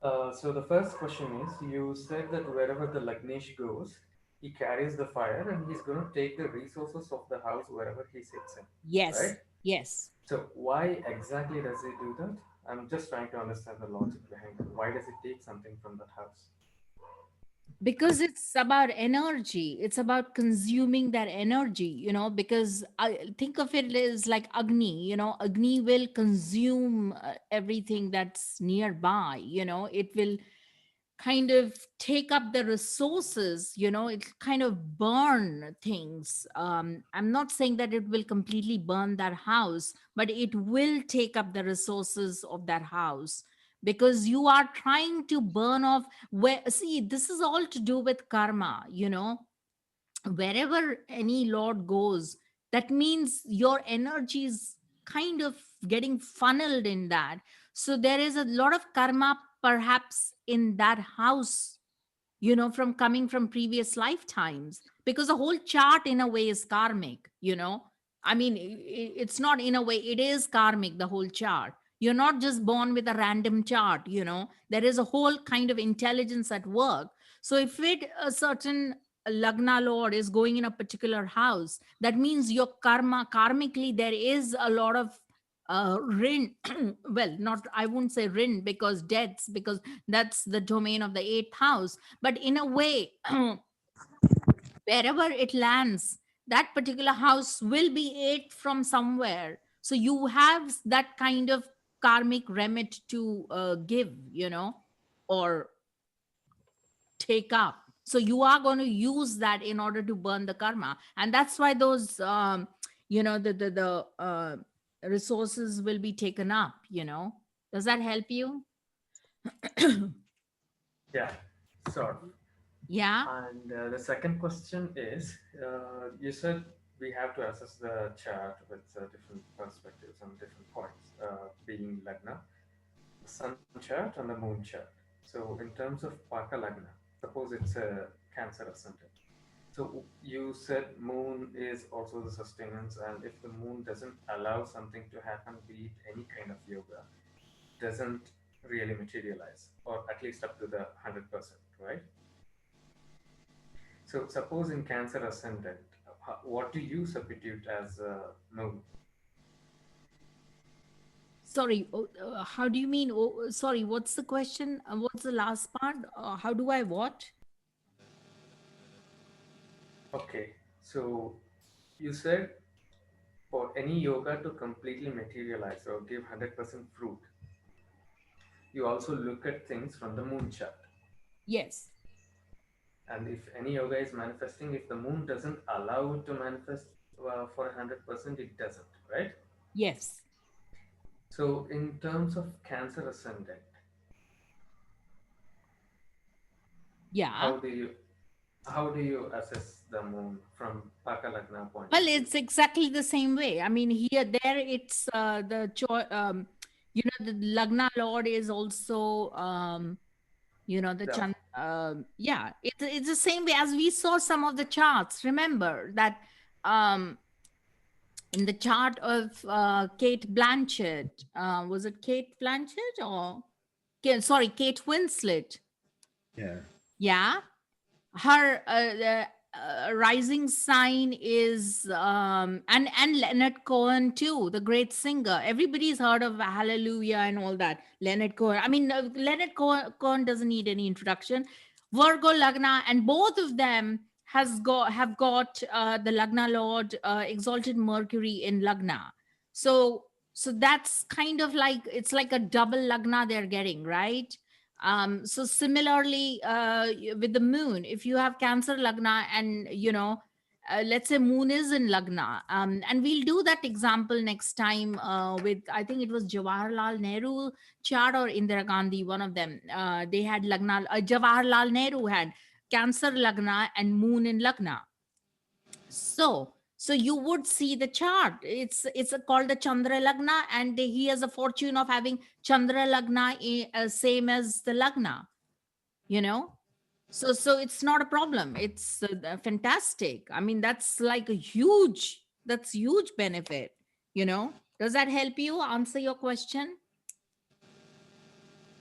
So the first question is, you said that wherever the Lagnesh goes, he carries the fire and he's going to take the resources of the house wherever he sits in. Yes. Right? Yes. So why exactly does he do that? I'm just trying to understand the logic behind it. Why does he take something from that house? Because it's about energy, it's about consuming that energy, you know, because I think of it as like Agni, you know, Agni will consume everything that's nearby, you know, it will kind of take up the resources, you know, it kind of burn things. I'm not saying that it will completely burn that house, but it will take up the resources of that house, because you are trying to burn off. Where, see, this is all to do with karma, you know. Wherever any lord goes, that means your energy is kind of getting funneled in that. So there is a lot of karma perhaps in that house, you know, from coming from previous lifetimes, because the whole chart in a way is karmic, you know. I mean, it's not in a way, it is karmic, the whole chart. You're not just born with a random chart, you know, there is a whole kind of intelligence at work. So if it a certain lagna lord is going in a particular house, that means your karma, karmically there is a lot of rin well, not, I won't say rin, because debts, because that's the domain of the eighth house, but in a way wherever it lands, that particular house will be eighth from somewhere. So you have that kind of karmic remit to give, you know, or take up. So you are going to use that in order to burn the karma, and that's why those you know, the resources will be taken up, you know. Does that help you? Yeah, sort of. Yeah. And the second question is, you said we have to assess the chart with different perspectives and different points, being Lagna, the sun chart and the moon chart. So in terms of Paka Lagna, suppose it's a Cancer ascendant. So you said moon is also the sustenance, and if the moon doesn't allow something to happen, be it any kind of yoga, doesn't really materialize, or at least up to the 100%, right? So suppose in Cancer ascendant, what do you substitute as moon? Sorry, how do you mean? Oh, sorry, what's the question? What's the last part? How do I what? Okay, so you said for any yoga to completely materialize or give 100% fruit, you also look at things from the moon chart. Yes. And if any yoga is manifesting, if the moon doesn't allow it to manifest for 100%, it doesn't, right? Yes. So in terms of Cancer ascendant, yeah, how do you assess the moon from Paka Lagna point? Well, it's exactly the same way. I mean, here, there, it's you know, the Lagna Lord is also, you know, the Chand. Yeah, it's the same way as we saw some of the charts. Remember that in the chart of Kate Blanchett, was it Kate Blanchett or sorry, Kate Winslet? Yeah. Yeah, her rising sign is and Leonard Cohen too, the great singer. Everybody's heard of Hallelujah and all that. Leonard Cohen. I mean, Leonard Cohen doesn't need any introduction. Virgo Lagna, and both of them have got the Lagna Lord, exalted Mercury in Lagna. So that's kind of like, it's like a double Lagna they're getting, right? So similarly with the moon, if you have Cancer Lagna and, you know, let's say moon is in Lagna, and we'll do that example next time with, I think it was Jawaharlal Nehru chart or Indira Gandhi, one of them. They had Lagna, Jawaharlal Nehru had Cancer Lagna and moon in Lagna. So So you would see the chart. It's called the Chandra Lagna, and he has a fortune of having Chandra Lagna same as the Lagna, you know. So it's not a problem. It's fantastic. I mean, that's like a huge benefit, you know. Does that help you answer your question?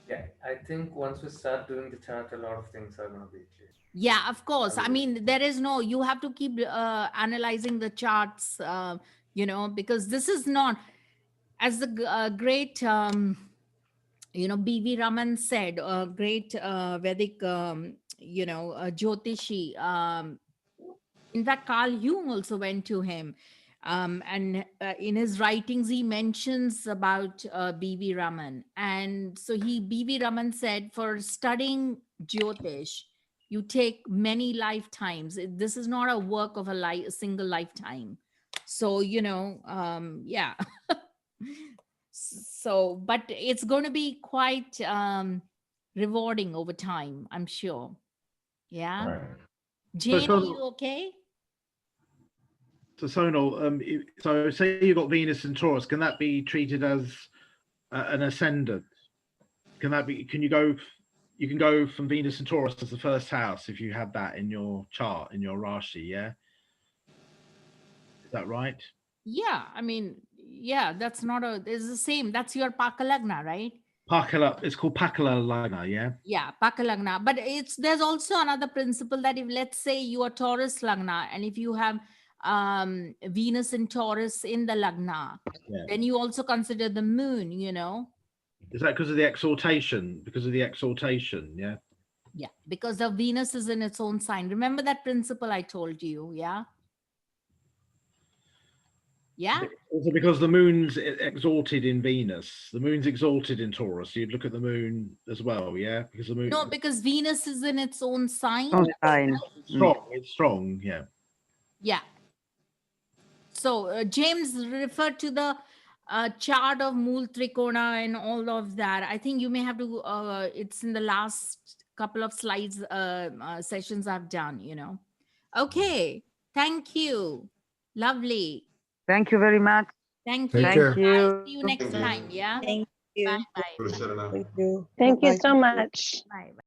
Yeah, I think once we start doing the chart, a lot of things are going to be clear. Yeah, of course. I mean, there is no, you have to keep analyzing the charts, you know, because this is not, as the great, you know, B.V. Raman said, great Vedic, you know, Jyotishi. In fact, Carl Jung also went to him. And in his writings, he mentions about B.V. Raman. And so B.V. Raman said, for studying Jyotish, you take many lifetimes. This is not a work of a single lifetime. So, you know, yeah. So, but it's going to be quite rewarding over time, I'm sure. Yeah. Right. Jane, are you okay? So Sonal, so say you've got Venus and Taurus, can that be treated as an ascendant? Can that be, you can go from Venus and Taurus as the first house if you have that in your chart, in your Rashi, yeah? Is that right? Yeah, I mean, yeah, that's not it's the same. That's your Pakalagna, right? It's called Pakala Lagna, yeah? Yeah, Pakalagna. But there's also another principle that if, let's say, you are Taurus Lagna, and if you have Venus and Taurus in the Lagna, then you also consider the moon, you know? Is that because of the exaltation? Because of the exaltation, yeah? Yeah, because the Venus is in its own sign. Remember that principle I told you, yeah? Yeah. Also because the moon's exalted in Venus. The moon's exalted in Taurus. You'd look at the moon as well, yeah? Because the moon. No, because Venus is in its own sign. It's strong, yeah. Yeah. So James referred to the chart of Mool Trikona and all of that. I think you may have to, it's in the last couple of slides, sessions I've done, you know. Okay. Thank you. Lovely. Thank you very much. Thank you. Take care. Thank you. See you next time. Yeah. Thank you. Bye. Bye. Thank you so much. Bye.